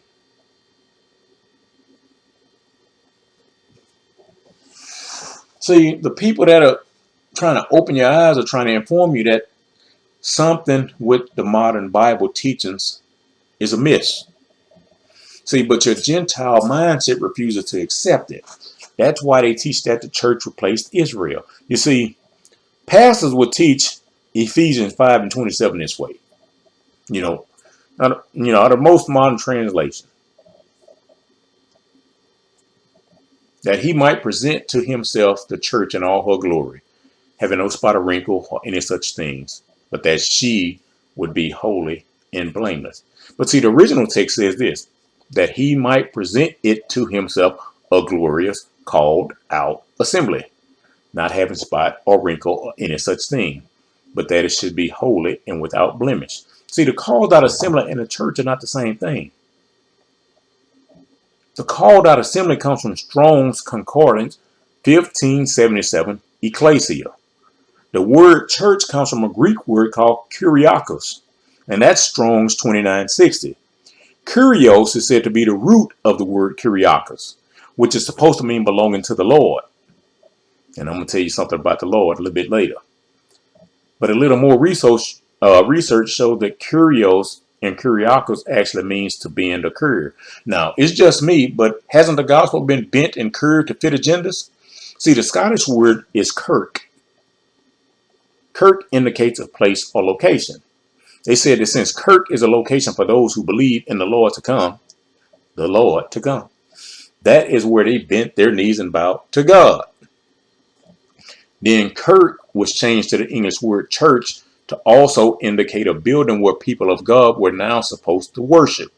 See, the people that are trying to open your eyes are trying to inform you that something with the modern Bible teachings is amiss. See, but your Gentile mindset refuses to accept it. That's why they teach that the church replaced Israel. You see, pastors would teach Ephesians 5:27 this way. Out of most modern translations, that he might present to himself the church in all her glory, having no spot or wrinkle or any such things, but that she would be holy and blameless. But see, the original text says this, that he might present it to himself a glorious, called out assembly, not having spot or wrinkle or any such thing, but that it should be holy and without blemish. See, the called out assembly and the church are not the same thing. The called out assembly comes from Strong's Concordance 1577, ecclesia. The word church comes from a Greek word called kuriakos, and that's Strong's 2960. Kurios is said to be the root of the word kuriakos, which is supposed to mean belonging to the Lord. And I'm going to tell you something about the Lord a little bit later. But a little more research showed that kurios and kuriakos actually means to bend or curve. Now, it's just me, but hasn't the gospel been bent and curved to fit agendas? See, the Scottish word is kirk. Kirk indicates a place or location. They said that since kirk is a location for those who believe in the Lord to come, that is where they bent their knees and bowed to God. Then kirk was changed to the English word church to also indicate a building where people of God were now supposed to worship.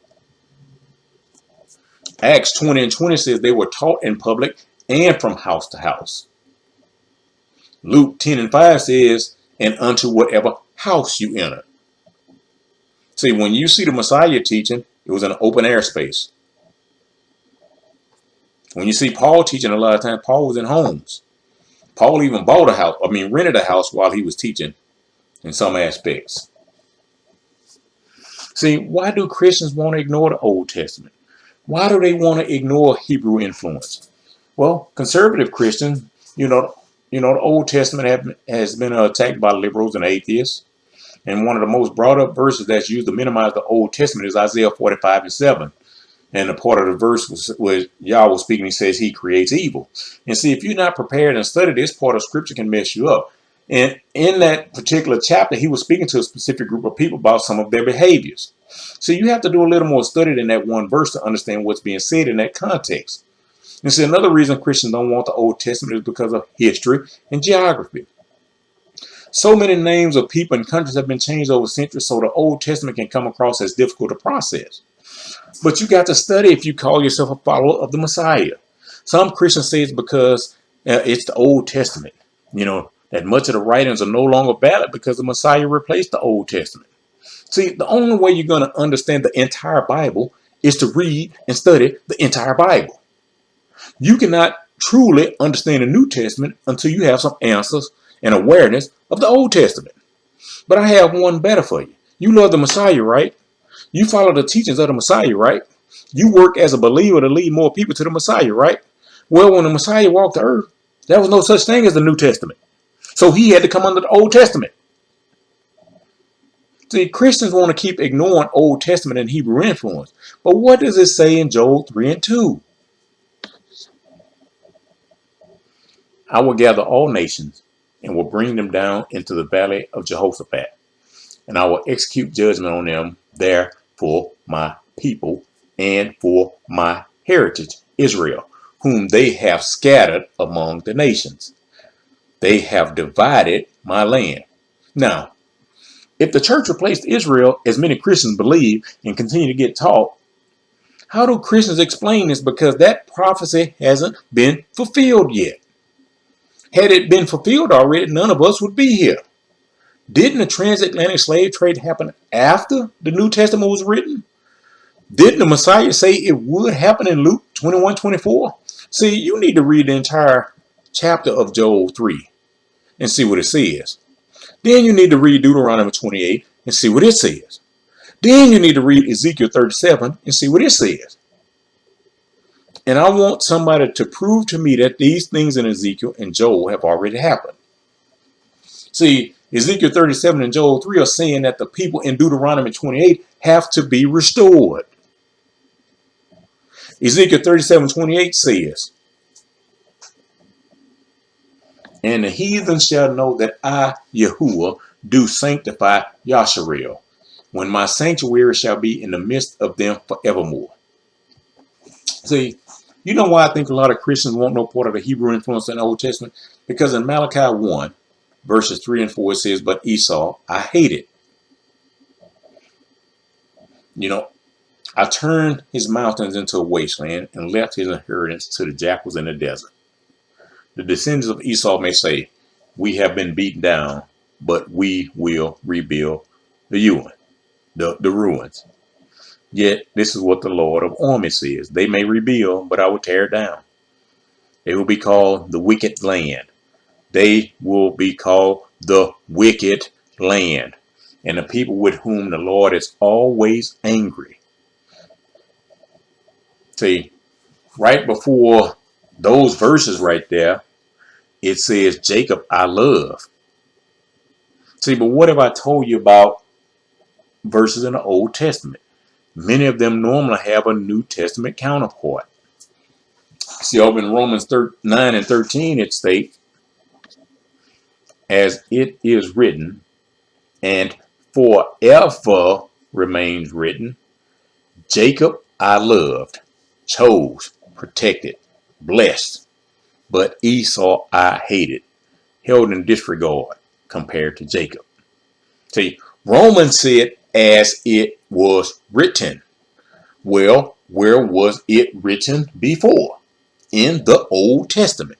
Acts 20 and 20 says they were taught in public and from house to house. Luke 10 and 5 says, and unto whatever house you enter. See, when you see the Messiah teaching, it was in an open air space. When you see Paul teaching, a lot of times Paul was in homes. Paul even rented a house while he was teaching in some aspects. See, why do Christians want to ignore the Old Testament? Why do they want to ignore Hebrew influence? Well, conservative Christians, the Old Testament has been attacked by liberals and atheists. And one of the most brought up verses that's used to minimize the Old Testament is Isaiah 45 and 7. And the part of the verse was Yah was speaking, he says he creates evil. And see, if you're not prepared and study this part of scripture can mess you up. And in that particular chapter, he was speaking to a specific group of people about some of their behaviors. So you have to do a little more study than that one verse to understand what's being said in that context. And see, another reason Christians don't want the Old Testament is because of history and geography. So many names of people and countries have been changed over centuries, so the Old Testament can come across as difficult to process. But you got to study if you call yourself a follower of the Messiah. Some Christians say it's because it's the Old Testament. That much of the writings are no longer valid because the Messiah replaced the Old Testament. See, the only way you're going to understand the entire Bible is to read and study the entire Bible. You cannot truly understand the New Testament until you have some answers and awareness of the Old Testament. But I have one better for you. You love the Messiah, right? You follow the teachings of the Messiah, right? You work as a believer to lead more people to the Messiah, right? Well, when the Messiah walked the earth, there was no such thing as the New Testament. So he had to come under the Old Testament. See, Christians want to keep ignoring Old Testament and Hebrew influence. But what does it say in Joel 3 and 2? I will gather all nations and will bring them down into the valley of Jehoshaphat. And I will execute judgment on them there for my people and for my heritage, Israel, whom they have scattered among the nations. They have divided my land. Now, if the church replaced Israel, as many Christians believe and continue to get taught, how do Christians explain this? Because that prophecy hasn't been fulfilled yet. Had it been fulfilled already, none of us would be here. Didn't the transatlantic slave trade happen after the New Testament was written? Didn't the Messiah say it would happen in Luke 21:24? See, you need to read the entire chapter of Joel 3 and see what it says. Then you need to read Deuteronomy 28 and see what it says. Then you need to read Ezekiel 37 and see what it says. And I want somebody to prove to me that these things in Ezekiel and Joel have already happened. See, Ezekiel 37 and Joel 3 are saying that the people in Deuteronomy 28 have to be restored. Ezekiel 37:28 says, and the heathen shall know that I, Yahuwah, do sanctify Yasharel, when my sanctuary shall be in the midst of them forevermore. See, you know why I think a lot of Christians want no part of the Hebrew influence in the Old Testament? Because in Malachi 1, verses 3 and 4, it says, but Esau I hated. You know, I turned his mountains into a wasteland and left his inheritance to the jackals in the desert. The descendants of Esau may say, we have been beaten down, but we will rebuild the ruins. Yet this is what the Lord of armies says. They may rebuild, but I will tear it down. They will be called the wicked land. They will be called the wicked land. And the people with whom the Lord is always angry. See, right before those verses right there, it says, Jacob I love. See, but what have I told you about verses in the Old Testament? Many of them normally have a New Testament counterpart. See, over in Romans 9 and 13, it states, as it is written, and forever remains written, Jacob I loved, chose, protected, blessed, but Esau I hated, held in disregard compared to Jacob. See, Romans said, as it was written. Well, where was it written before? In the Old Testament.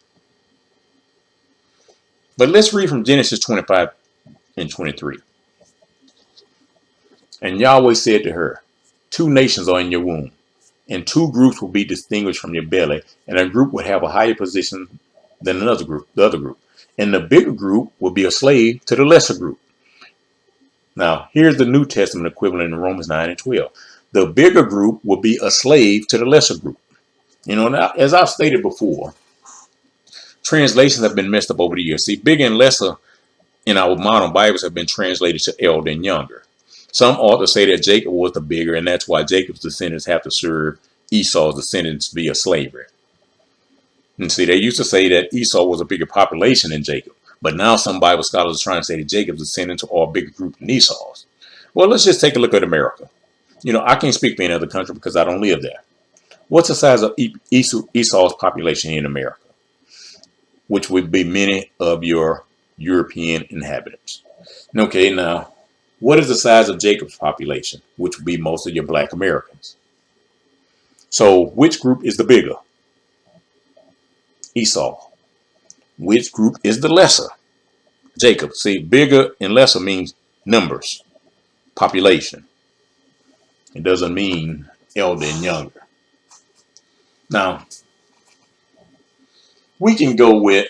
But let's read from Genesis 25 and 23. And Yahweh said to her, 2 nations are in your womb, and 2 groups will be distinguished from your belly, and a group will have a higher position than the other group. And the bigger group will be a slave to the lesser group. Now, here's the New Testament equivalent in Romans 9 and 12. The bigger group will be a slave to the lesser group. You know, now, as I've stated before, translations have been messed up over the years. See, bigger and lesser in our modern Bibles have been translated to elder and younger. Some authors say that Jacob was the bigger, and that's why Jacob's descendants have to serve Esau's descendants via slavery. And see, they used to say that Esau was a bigger population than Jacob. But now some Bible scholars are trying to say that Jacob's descendants are a bigger group than Esau's. Well, let's just take a look at America. You know, I can't speak for any other country because I don't live there. What's the size of Esau's population in America? Which would be many of your European inhabitants. Okay, now, what is the size of Jacob's population? Which would be most of your Black Americans. So, which group is the bigger? Esau. Which group is the lesser? Jacob. See, bigger and lesser means numbers, population. It doesn't mean elder and younger. Now, we can go with,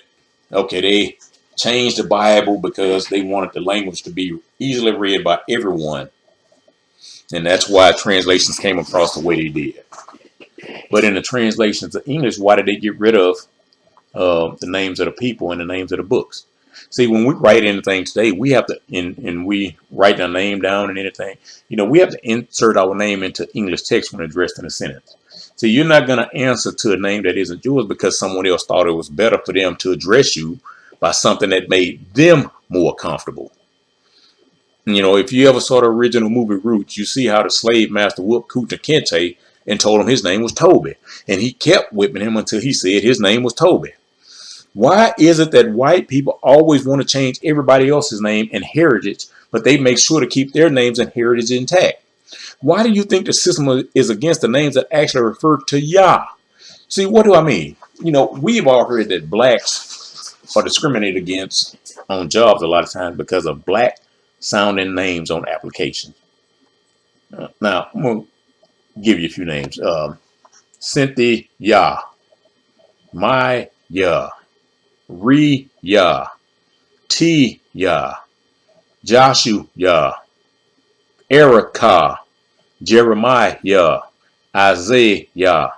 okay, they changed the Bible because they wanted the language to be easily read by everyone. And that's why translations came across the way they did. But in the translations of English, why did they get rid of the names of the people and the names of the books? See, when we write anything today, we have to, and we write our name down and anything, you know, we have to insert our name into English text when addressed in a sentence. So you're not going to answer to a name that isn't yours because someone else thought it was better for them to address you by something that made them more comfortable. You know, if you ever saw the original movie Roots, you see how the slave master whooped Kunta Kinte and told him his name was Toby. And he kept whipping him until he said his name was Toby. Why is it that white people always want to change everybody else's name and heritage, but they make sure to keep their names and heritage intact? Why do you think the system is against the names that actually refer to Yah? See, what do I mean? You know, we've all heard that blacks are discriminated against on jobs a lot of times because of black sounding names on applications. Now, I'm going to give you a few names. Cynthia Yah, My Yah, Re Yah, T Yah, Joshua Yah, Erica, Jeremiah Yah, Isaiah Yah,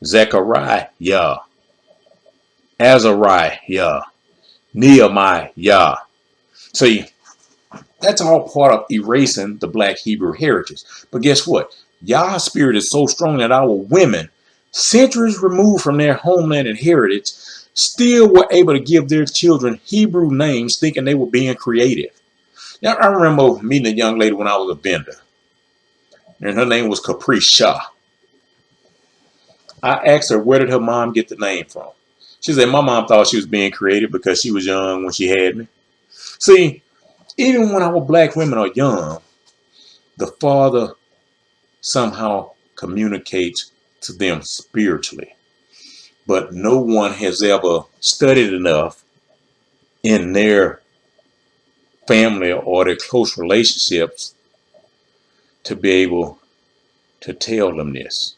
Zechariah Yah, Azariah Yah, Nehemiah Yah. See, that's all part of erasing the black Hebrew heritage. But guess what? Yah's spirit is so strong that our women, centuries removed from their homeland and heritage, still were able to give their children Hebrew names thinking they were being creative. Now, I remember meeting a young lady when I was a vendor, and her name was Capri Shah. I asked her, where did her mom get the name from? She said, my mom thought she was being creative because she was young when she had me. See, even when our black women are young, the father somehow communicates to them spiritually. But no one has ever studied enough in their family or their close relationships to be able to tell them this.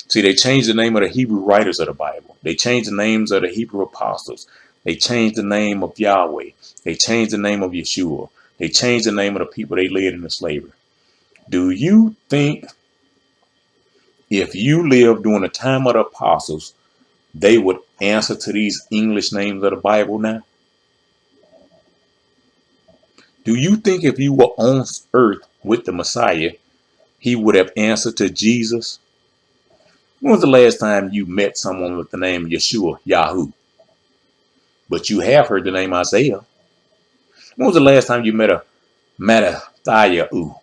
See, they changed the name of the Hebrew writers of the Bible. They changed the names of the Hebrew apostles. They changed the name of Yahweh. They changed the name of Yeshua. They changed the name of the people they led into slavery. Do you think if you lived during the time of the apostles, they would answer to these English names of the Bible now? Do you think if you were on earth with the Messiah, he would have answered to Jesus? When was the last time you met someone with the name Yeshua, Yahoo? But you have heard the name Isaiah. When was the last time you met a Mattathiah?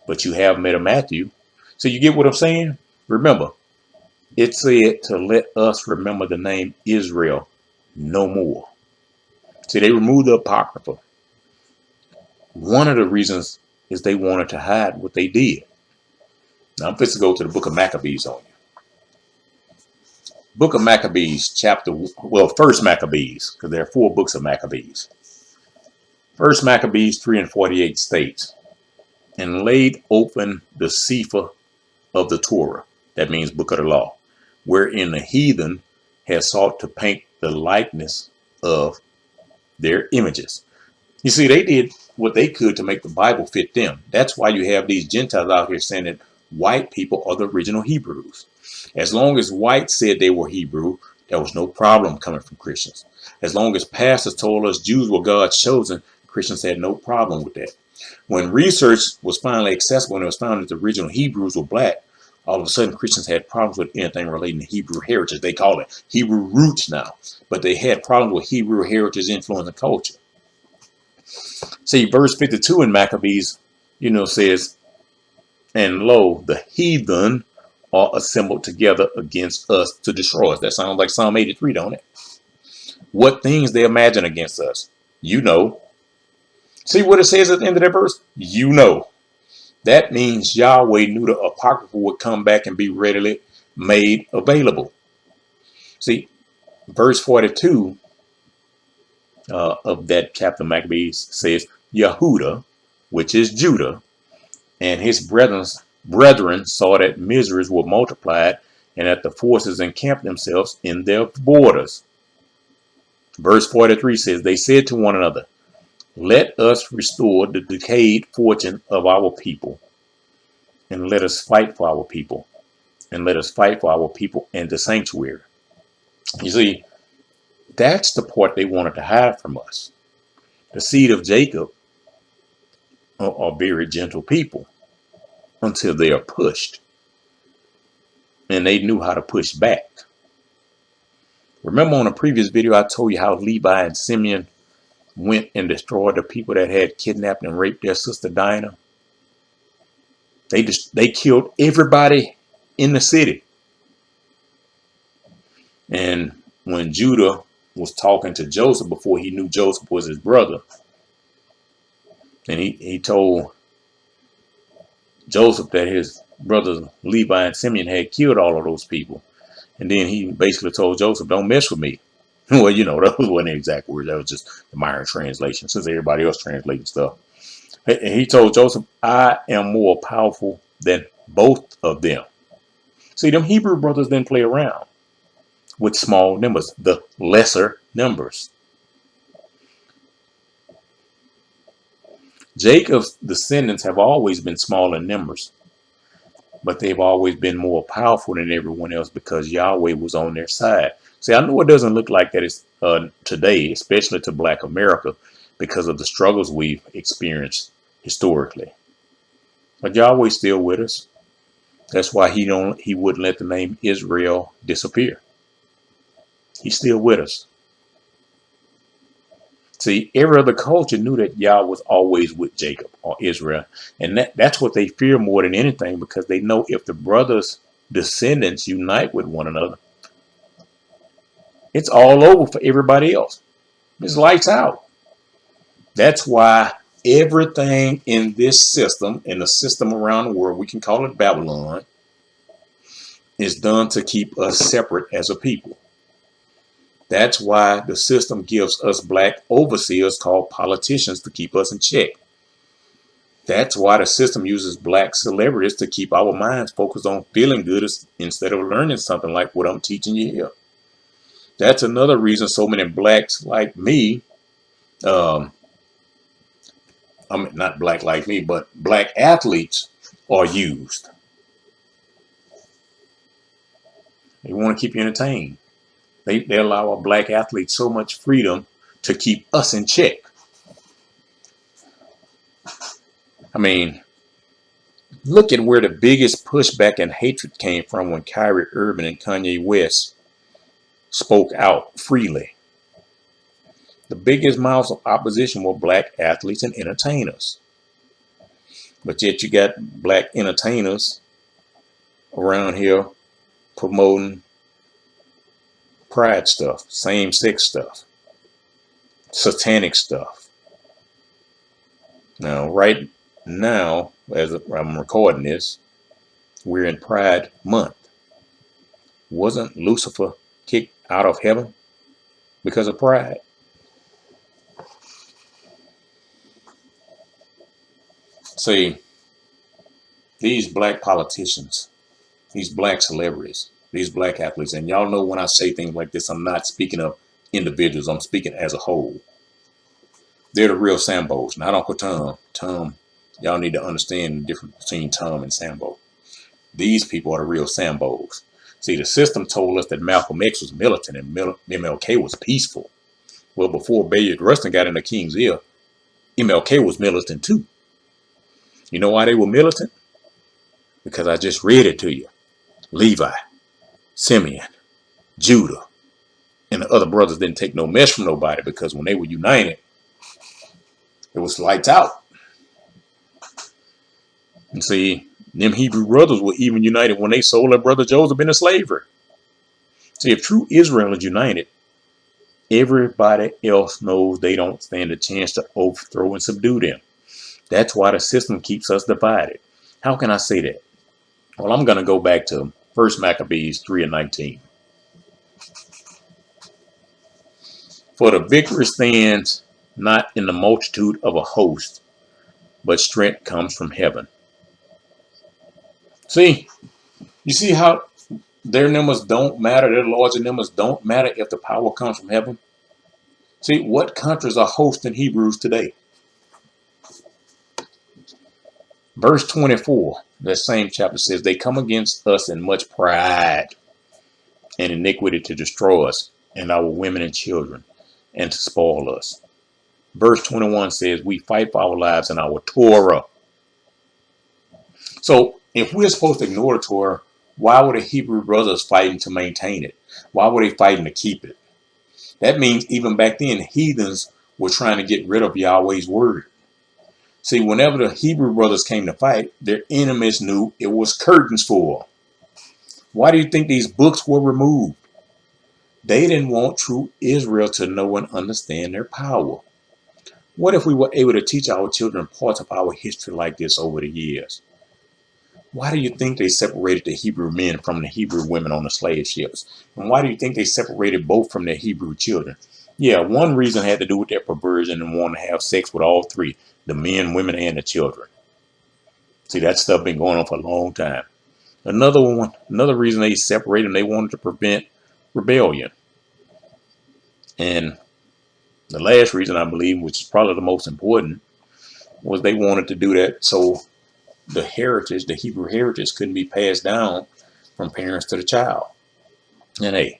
But you have met a Matthew. So you get what I'm saying? Remember, it said to let us remember the name Israel no more. See, they removed the Apocrypha. One of the reasons is they wanted to hide what they did. Now I'm fixing to go to the book of Maccabees on you. Book of Maccabees, First Maccabees, because there are 4 books of Maccabees. First Maccabees 3:48 states, and laid open the Sefer of the Torah, that means book of the law, wherein the heathen had sought to paint the likeness of their images. You see, they did what they could to make the Bible fit them. That's why you have these Gentiles out here saying that white people are the original Hebrews. As long as whites said they were Hebrew, there was no problem coming from Christians. As long as pastors told us Jews were God's chosen, Christians had no problem with that. When research was finally accessible and it was found that the original Hebrews were black, all of a sudden Christians had problems with anything relating to Hebrew heritage. They call it Hebrew roots now, but they had problems with Hebrew heritage influencing culture. See, verse 52 in Maccabees, says, and lo, the heathen are assembled together against us to destroy us. That sounds like Psalm 83, don't it? What things they imagine against us? You know. See what it says at the end of that verse? You know. That means Yahweh knew the Apocrypha would come back and be readily made available. See, verse 42 of that chapter of Maccabees says, Yehuda, which is Judah, and his brethren saw that miseries were multiplied and that the forces encamped themselves in their borders. Verse 43 says, they said to one another, let us restore the decayed fortune of our people, and let us fight for our people, and let us fight for our people and the sanctuary. You see, that's the part they wanted to hide from us. The seed of Jacob are very gentle people until they are pushed. And they knew how to push back. Remember on a previous video, I told you how Levi and Simeon went and destroyed the people that had kidnapped and raped their sister Dinah. They killed everybody in the city. And when Judah was talking to Joseph before he knew Joseph was his brother, and he told Joseph that his brothers Levi and Simeon had killed all of those people. And then he basically told Joseph, don't mess with me. Well, those weren't the exact words. That was just the modern translation, since everybody else translating stuff. And he told Joseph, I am more powerful than both of them. See, them Hebrew brothers didn't play around with small numbers, the lesser numbers. Jacob's descendants have always been small in numbers, but they've always been more powerful than everyone else because Yahweh was on their side. See, I know it doesn't look like that is today, especially to Black America, because of the struggles we've experienced historically. But Yahweh's still with us. That's why he wouldn't let the name Israel disappear. He's still with us. See, every other culture knew that Yah was always with Jacob or Israel. And that's what they fear more than anything, because they know if the brothers' descendants unite with one another, it's all over for everybody else. It's lights out. That's why Everything in this system, in the system around the world, we can call it Babylon, is done to keep us separate as a people. That's why the system gives us black overseers called politicians to keep us in check. That's why the system uses black celebrities to keep our minds focused on feeling good instead of learning something like what I'm teaching you here. That's another reason so many blacks like me, I mean, not black like me, but black athletes are used. They want to keep you entertained. They allow a black athlete so much freedom to keep us in check. I mean, look at where the biggest pushback and hatred came from when Kyrie Irving and Kanye West spoke out freely. The biggest mouths of opposition were black athletes and entertainers. But yet you got black entertainers around here promoting pride stuff, same-sex stuff, satanic stuff. Now, right now, as I'm recording this, we're in Pride Month. Wasn't Lucifer kicked out of heaven because of pride? See, these black politicians, these black celebrities, these black athletes, and y'all know when I say things like this, I'm not speaking of individuals, I'm speaking as a whole. They're the real Sambos, not Uncle Tom. Tom, y'all need to understand the difference between Tom and Sambo. These people are the real Sambos. See, the system told us that Malcolm X was militant and MLK was peaceful. Well, before Bayard Rustin got in the king's ear, MLK was militant too. You know why they were militant? Because I just read it to you. Levi, Simeon, Judah, and the other brothers didn't take no mess from nobody because when they were united, it was lights out. And see, them Hebrew brothers were even united when they sold their brother Joseph into slavery. See, if true Israel is united, everybody else knows they don't stand a chance to overthrow and subdue them. That's why the system keeps us divided. How can I say that? Well, I'm going to go back to 1 Maccabees 3:19. For the victory stands not in the multitude of a host, but strength comes from heaven. See, you see how their numbers don't matter, their larger numbers don't matter if the power comes from heaven? See, what countries are hosting Hebrews today? Verse 24, that same chapter says, they come against us in much pride and iniquity to destroy us and our women and children and to spoil us. Verse 21 says, we fight for our lives and our Torah. So if we're supposed to ignore the Torah, why were the Hebrew brothers fighting to maintain it? Why were they fighting to keep it? That means even back then, heathens were trying to get rid of Yahweh's word. See, whenever the Hebrew brothers came to fight, their enemies knew it was curtains for them. Why do you think these books were removed? They didn't want true Israel to know and understand their power. What if we were able to teach our children parts of our history like this over the years? Why do you think they separated the Hebrew men from the Hebrew women on the slave ships? And why do you think they separated both from their Hebrew children? Yeah, one reason had to do with their perversion and wanting to have sex with all three, the men, women, and the children. See, that stuff been going on for a long time. Another reason they separated them, they wanted to prevent rebellion. And the last reason, I believe, which is probably the most important, was they wanted to do that so the heritage, the Hebrew heritage, couldn't be passed down from parents to the child. And hey,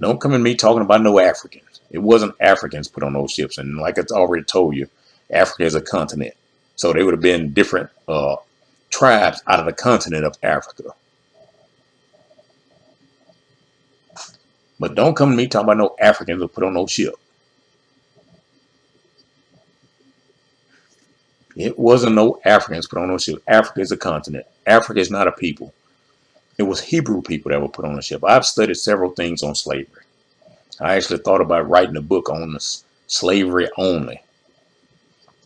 don't come at me talking about no Africans. It wasn't Africans put on those ships. And like I already told you, Africa is a continent. So they would have been different tribes out of the continent of Africa. But don't come to me talking about no Africans who put on no ship. It wasn't no Africans put on no ship. Africa is a continent. Africa is not a people. It was Hebrew people that were put on a ship. I've studied several things on slavery. I actually thought about writing a book on this slavery only.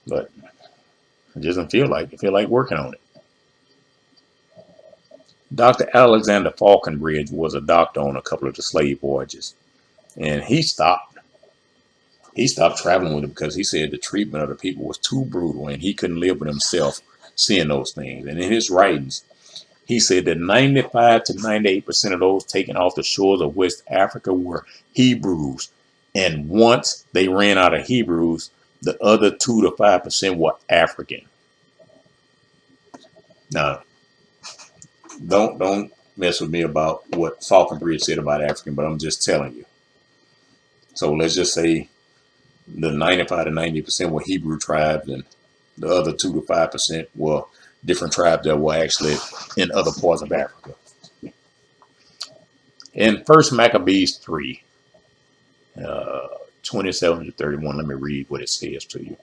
but it doesn't feel like it. Feel like working on it. Dr. Alexander Falconbridge was a doctor on a couple of the slave voyages, and he stopped. He stopped traveling with them because he said the treatment of the people was too brutal, and he couldn't live with himself seeing those things. And in his writings, he said that 95 to 98% of those taken off the shores of West Africa were Hebrews. And once they ran out of Hebrews, the other 2 to 5% were African. Now, don't mess with me about what Falconbridge said about African, but I'm just telling you. So let's just say the 95 to 90% were Hebrew tribes, and the other 2 to 5% were different tribes that were actually in other parts of Africa. In 1 Maccabees 3, 27 to 31, let me read what it says to you.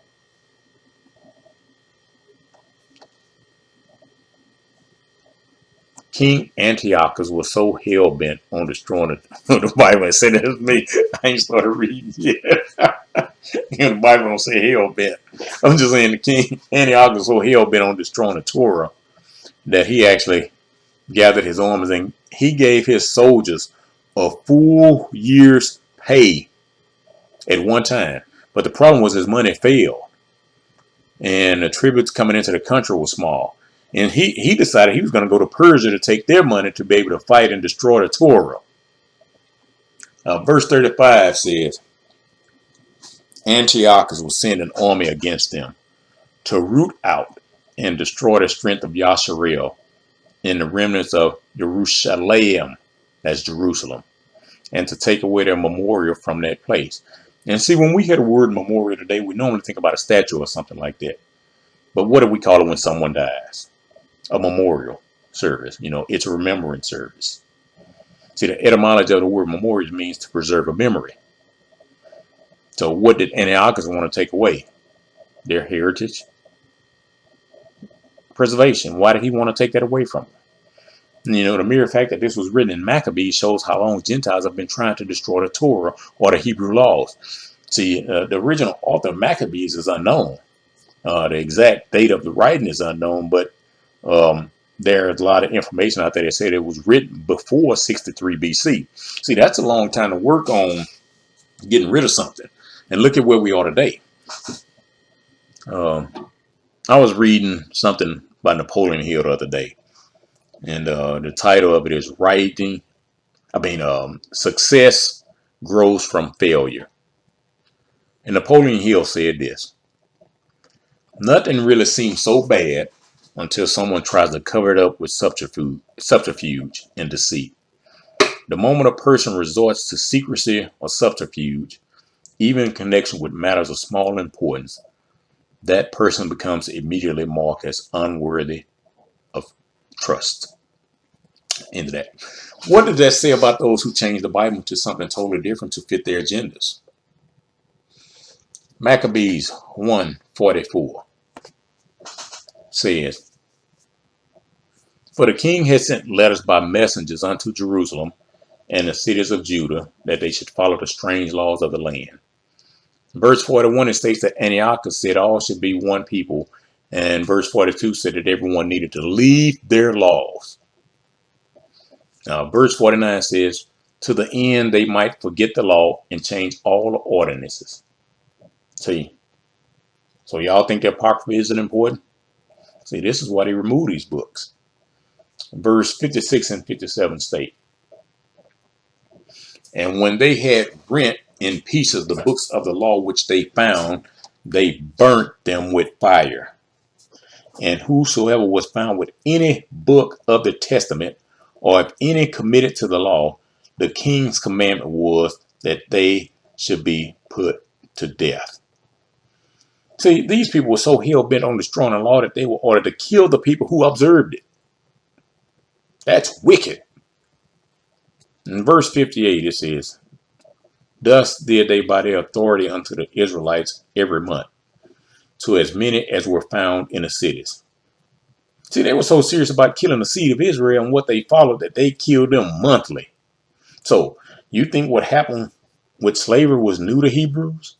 King Antiochus was so hell-bent on destroying the Bible and said it was me. I ain't started reading yet. The Bible don't say hell-bent. I'm just saying the King Antiochus was so hell-bent on destroying the Torah that he actually gathered his armies and he gave his soldiers a full year's pay at one time. But the problem was his money failed, and the tributes coming into the country was small. And he decided he was going to go to Persia to take their money to be able to fight and destroy the Torah. Verse 35 says, Antiochus will send an army against them to root out and destroy the strength of Yasharel in the remnants of Jerusalem, that's Jerusalem, and to take away their memorial from that place. And see, when we hear the word memorial today, we normally think about a statue or something like that. But what do we call it when someone dies? A memorial service. You know, it's a remembrance service. See, the etymology of the word memorial means to preserve a memory. So what did Antiochus want to take away? Their heritage. Preservation. Why did he want to take that away from them? You know, the mere fact that this was written in Maccabees shows how long Gentiles have been trying to destroy the Torah or the Hebrew laws. See, the original author of Maccabees is unknown. The exact date of the writing is unknown, but there's a lot of information out there that said it was written before 63 BC. See, that's a long time to work on getting rid of something. And look at where we are today. I was reading something by Napoleon Hill the other day. And the title of it is Success Grows from Failure. And Napoleon Hill said this: nothing really seems so bad until someone tries to cover it up with subterfuge and deceit. The moment a person resorts to secrecy or subterfuge, even in connection with matters of small importance, that person becomes immediately marked as unworthy of trust. Into that. What did that say about those who change the Bible to something totally different to fit their agendas? Maccabees 1:44 says, for the king had sent letters by messengers unto Jerusalem and the cities of Judah that they should follow the strange laws of the land. Verse 41, it states that Antiochus said all should be one people, and verse 42 said that everyone needed to leave their laws. Now, verse 49 says, to the end they might forget the law and change all the ordinances. See, so y'all think the Apocrypha isn't important? See, this is why they remove these books. Verse 56 and 57 state, and when they had rent in pieces the books of the law which they found, they burnt them with fire. And whosoever was found with any book of the testament, or if any committed to the law, the king's commandment was that they should be put to death. See, these people were so hell-bent on destroying the law that they were ordered to kill the people who observed it. That's wicked. In verse 58, it says, thus did they by their authority unto the Israelites every month, to as many as were found in the cities. See, they were so serious about killing the seed of Israel and what they followed that they killed them monthly. So, you think what happened with slavery was new to Hebrews?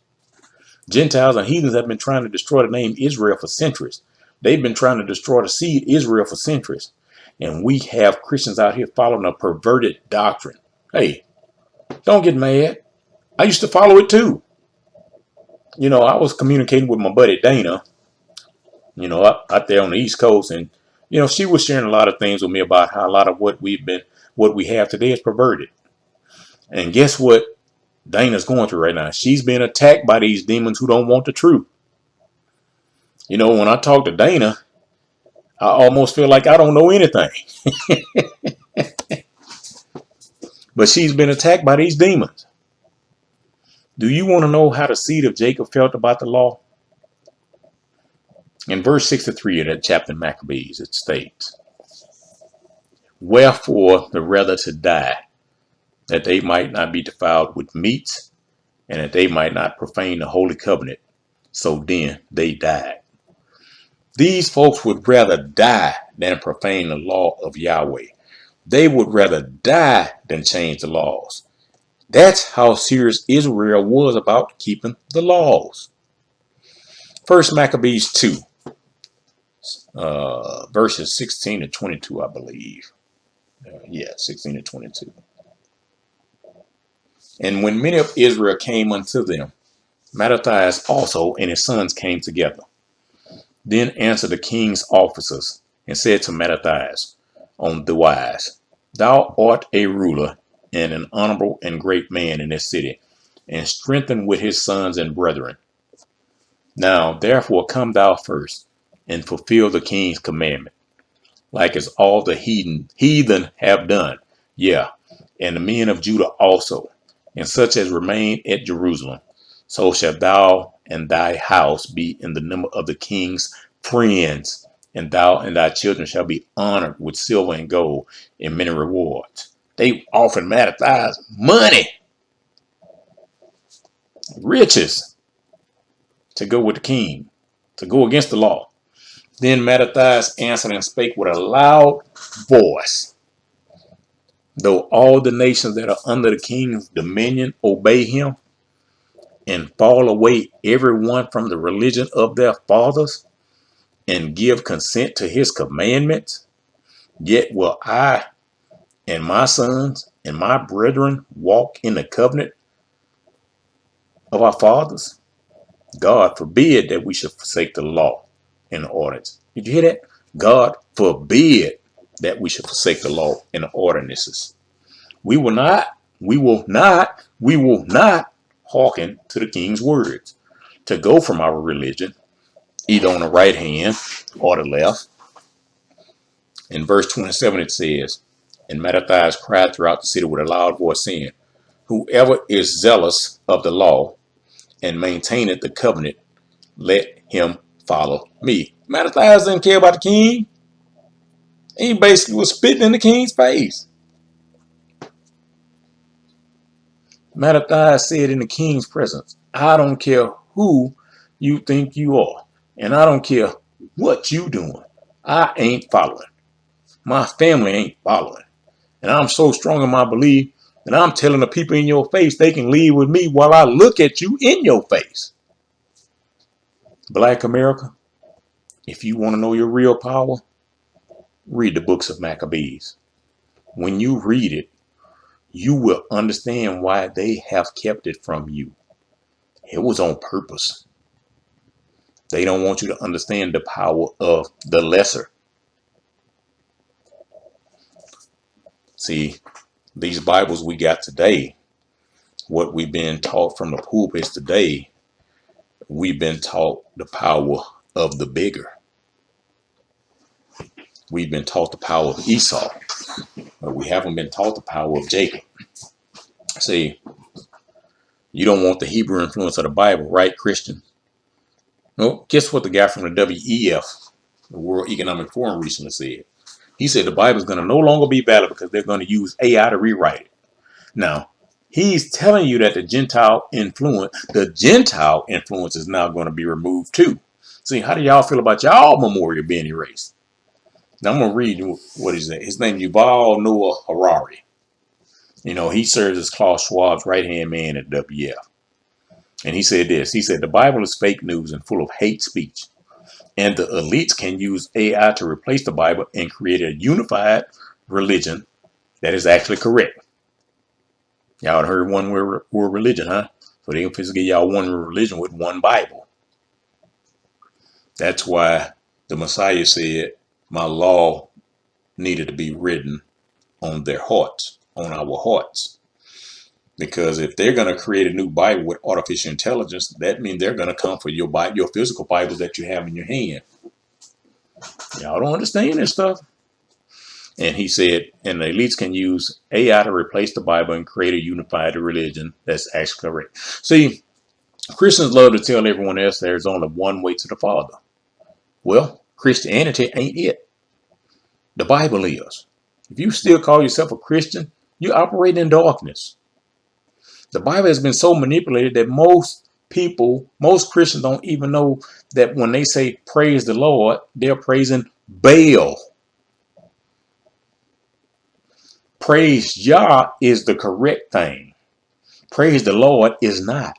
Gentiles and heathens have been trying to destroy the name Israel for centuries. They've been trying to destroy the seed Israel for centuries. And we have Christians out here following a perverted doctrine. Hey, don't get mad. I used to follow it too. I was communicating with my buddy Dana, out there on the East Coast. And, she was sharing a lot of things with me about how a lot of what we have today is perverted. And guess what Dana's going through right now? She's being attacked by these demons who don't want the truth. When I talk to Dana, I almost feel like I don't know anything. But she's been attacked by these demons. Do you want to know how the seed of Jacob felt about the law? In verse 63 of that chapter in Maccabees, it states, "Wherefore the rather to die, that they might not be defiled with meats, and that they might not profane the holy covenant. So then they died." These folks would rather die than profane the law of Yahweh. They would rather die than change the laws. That's how serious Israel was about keeping the laws. First Maccabees 2, verses 16 to 22, I believe. 16 to 22. "And when many of Israel came unto them, Mattathias also and his sons came together. Then answered the king's officers and said to Mattathias on the wise, Thou art a ruler and an honorable and great man in this city, and strengthened with his sons and brethren. Now therefore come thou first, and fulfill the king's commandment, like as all the heathen have done, and the men of Judah also, and such as remain at Jerusalem. So shalt thou and thy house be in the number of the king's friends, and thou and thy children shall be honored with silver and gold and many rewards." They offered Mattathias money, riches, to go with the king, to go against the law. Then Mattathias answered and spake with a loud voice, "Though all the nations that are under the king's dominion obey him, and fall away every one from the religion of their fathers, and give consent to his commandments, yet will I and my sons and my brethren walk in the covenant of our fathers. God forbid that we should forsake the law and the ordinance." Did you hear that? God forbid that we should forsake the law and the ordinances. We will not hearken to the king's words to go from our religion, either on the right hand or the left. In verse 27 it says, "And Mattathias cried throughout the city with a loud voice, saying, Whoever is zealous of the law and maintaineth the covenant, let him follow me." Mattathias didn't care about the king. He basically was spitting in the king's face. Mattathias said in the king's presence, "I don't care who you think you are, and I don't care what you doing. I ain't following. My family ain't following. And I'm so strong in my belief that I'm telling the people in your face they can leave with me while I look at you in your face." Black America, if you want to know your real power, read the books of Maccabees. When you read it, you will understand why they have kept it from you. It was on purpose. They don't want you to understand the power of the lesser. See, these Bibles we got today, what we've been taught from the pulpits today, we've been taught the power of the bigger. We've been taught the power of Esau, but we haven't been taught the power of Jacob. See, you don't want the Hebrew influence of the Bible, right, Christian? Well, guess what the guy from the WEF, the World Economic Forum, recently said? He said the Bible is going to no longer be valid because they're going to use AI to rewrite it. Now, he's telling you that the Gentile influence is now going to be removed too. See, how do y'all feel about y'all memorial being erased? Now, I'm going to read you what he said. His name is Yuval Noah Harari. He serves as Klaus Schwab's right-hand man at WEF. And he said this. He said, the Bible is fake news and full of hate speech. And the elites can use AI to replace the Bible and create a unified religion that is actually correct. Y'all heard one word religion, huh? So they can give y'all one religion with one Bible. That's why the Messiah said, my law needed to be written on their hearts, on our hearts. Because if they're going to create a new Bible with artificial intelligence, that means they're going to come for your Bible, your physical Bibles that you have in your hand. Y'all don't understand this stuff. And he said, and the elites can use AI to replace the Bible and create a unified religion that's actually correct. See, Christians love to tell everyone else there's only one way to the Father. Well, Christianity ain't it. The Bible is. If you still call yourself a Christian, you operate in darkness. The Bible has been so manipulated that most Christians don't even know that when they say praise the Lord, they're praising Baal. Praise Yah is the correct thing. Praise the Lord is not.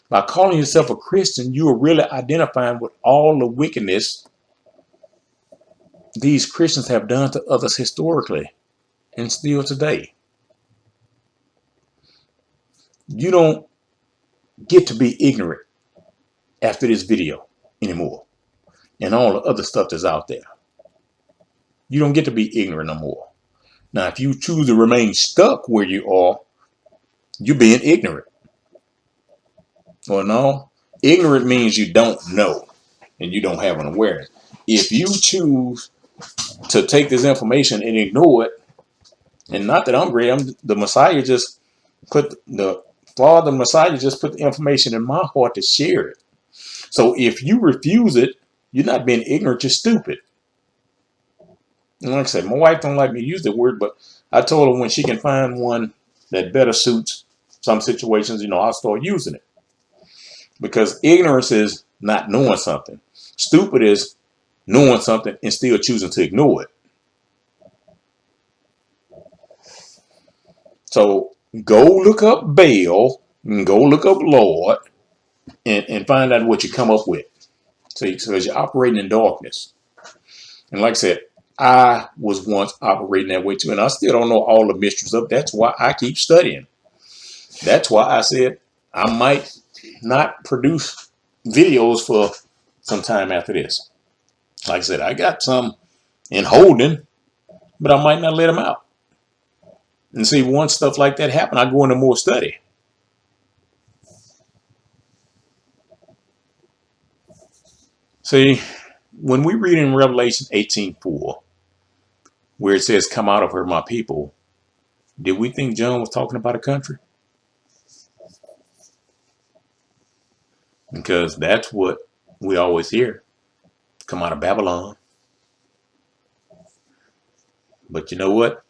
By calling yourself a Christian, you are really identifying with all the wickedness these Christians have done to others historically and still today. You don't get to be ignorant after this video anymore and all the other stuff that's out there. You don't get to be ignorant no more. Now, if you choose to remain stuck where you are, you're being ignorant. Well, no, ignorant means you don't know and you don't have an awareness. If you choose to take this information and ignore it, and not that I'm great, the Messiah just put the Messiah just put the information in my heart to share it. So if you refuse it, you're not being ignorant, you're stupid. And like I said, my wife don't like me to use the word, but I told her when she can find one that better suits some situations, I'll start using it. Because ignorance is not knowing something. Stupid is knowing something and still choosing to ignore it. So go look up Baal and go look up Lord and find out what you come up with. So you're operating in darkness. And like I said, I was once operating that way too. And I still don't know all the mysteries of it. That's why I keep studying. That's why I said I might not produce videos for some time after this. Like I said, I got some in holding, but I might not let them out. And see, once stuff like that happen, I go into more study. See, when we read in Revelation 18:4, where it says, come out of her, my people, did we think John was talking about a country? Because that's what we always hear. Come out of Babylon. But you know what?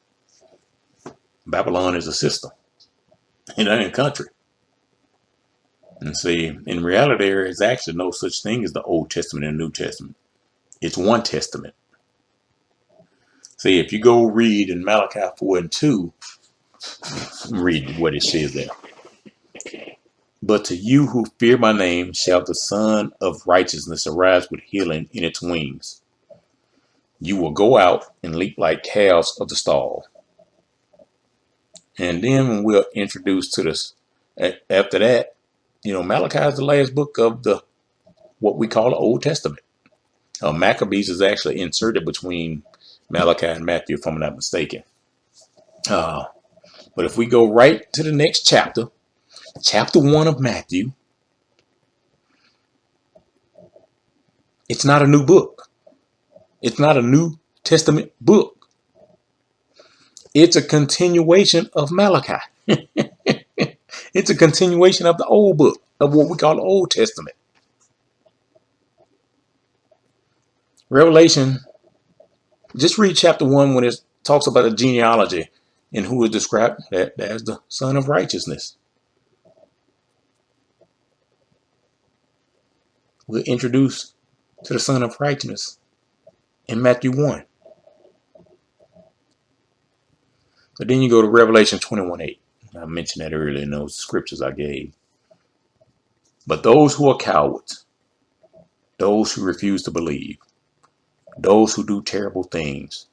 Babylon is a system. It ain't a country. And see, in reality, there is actually no such thing as the Old Testament and New Testament. It's one testament. See, if you go read in Malachi 4:2, read what it says there. But to you who fear my name shall the Son of Righteousness arise with healing in its wings. You will go out and leap like calves of the stall. And then when we're introduced to this, after that, Malachi is the last book of what we call the Old Testament. Maccabees is actually inserted between Malachi and Matthew, if I'm not mistaken. But if we go right to the next chapter, chapter 1 of Matthew, it's not a new book. It's not a New Testament book. It's a continuation of Malachi. It's a continuation of the old book, of what we call the Old Testament. Revelation, just read chapter 1 when it talks about the genealogy and who is described as the Son of Righteousness. We're introduced to the Son of Righteousness in Matthew 1. But then you go to Revelation 21:8. I mentioned that earlier in those scriptures I gave. But those who are cowards, those who refuse to believe, those who do terrible things,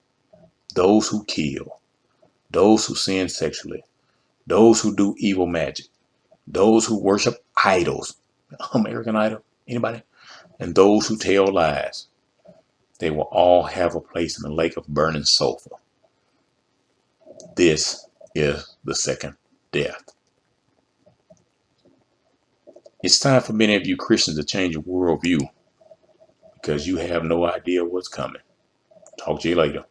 those who kill, those who sin sexually, those who do evil magic, those who worship idols, American Idol, anybody? And those who tell lies, they will all have a place in the lake of burning sulfur. This is the second death. It's time for many of you Christians to change your worldview because you have no idea what's coming. Talk to you later.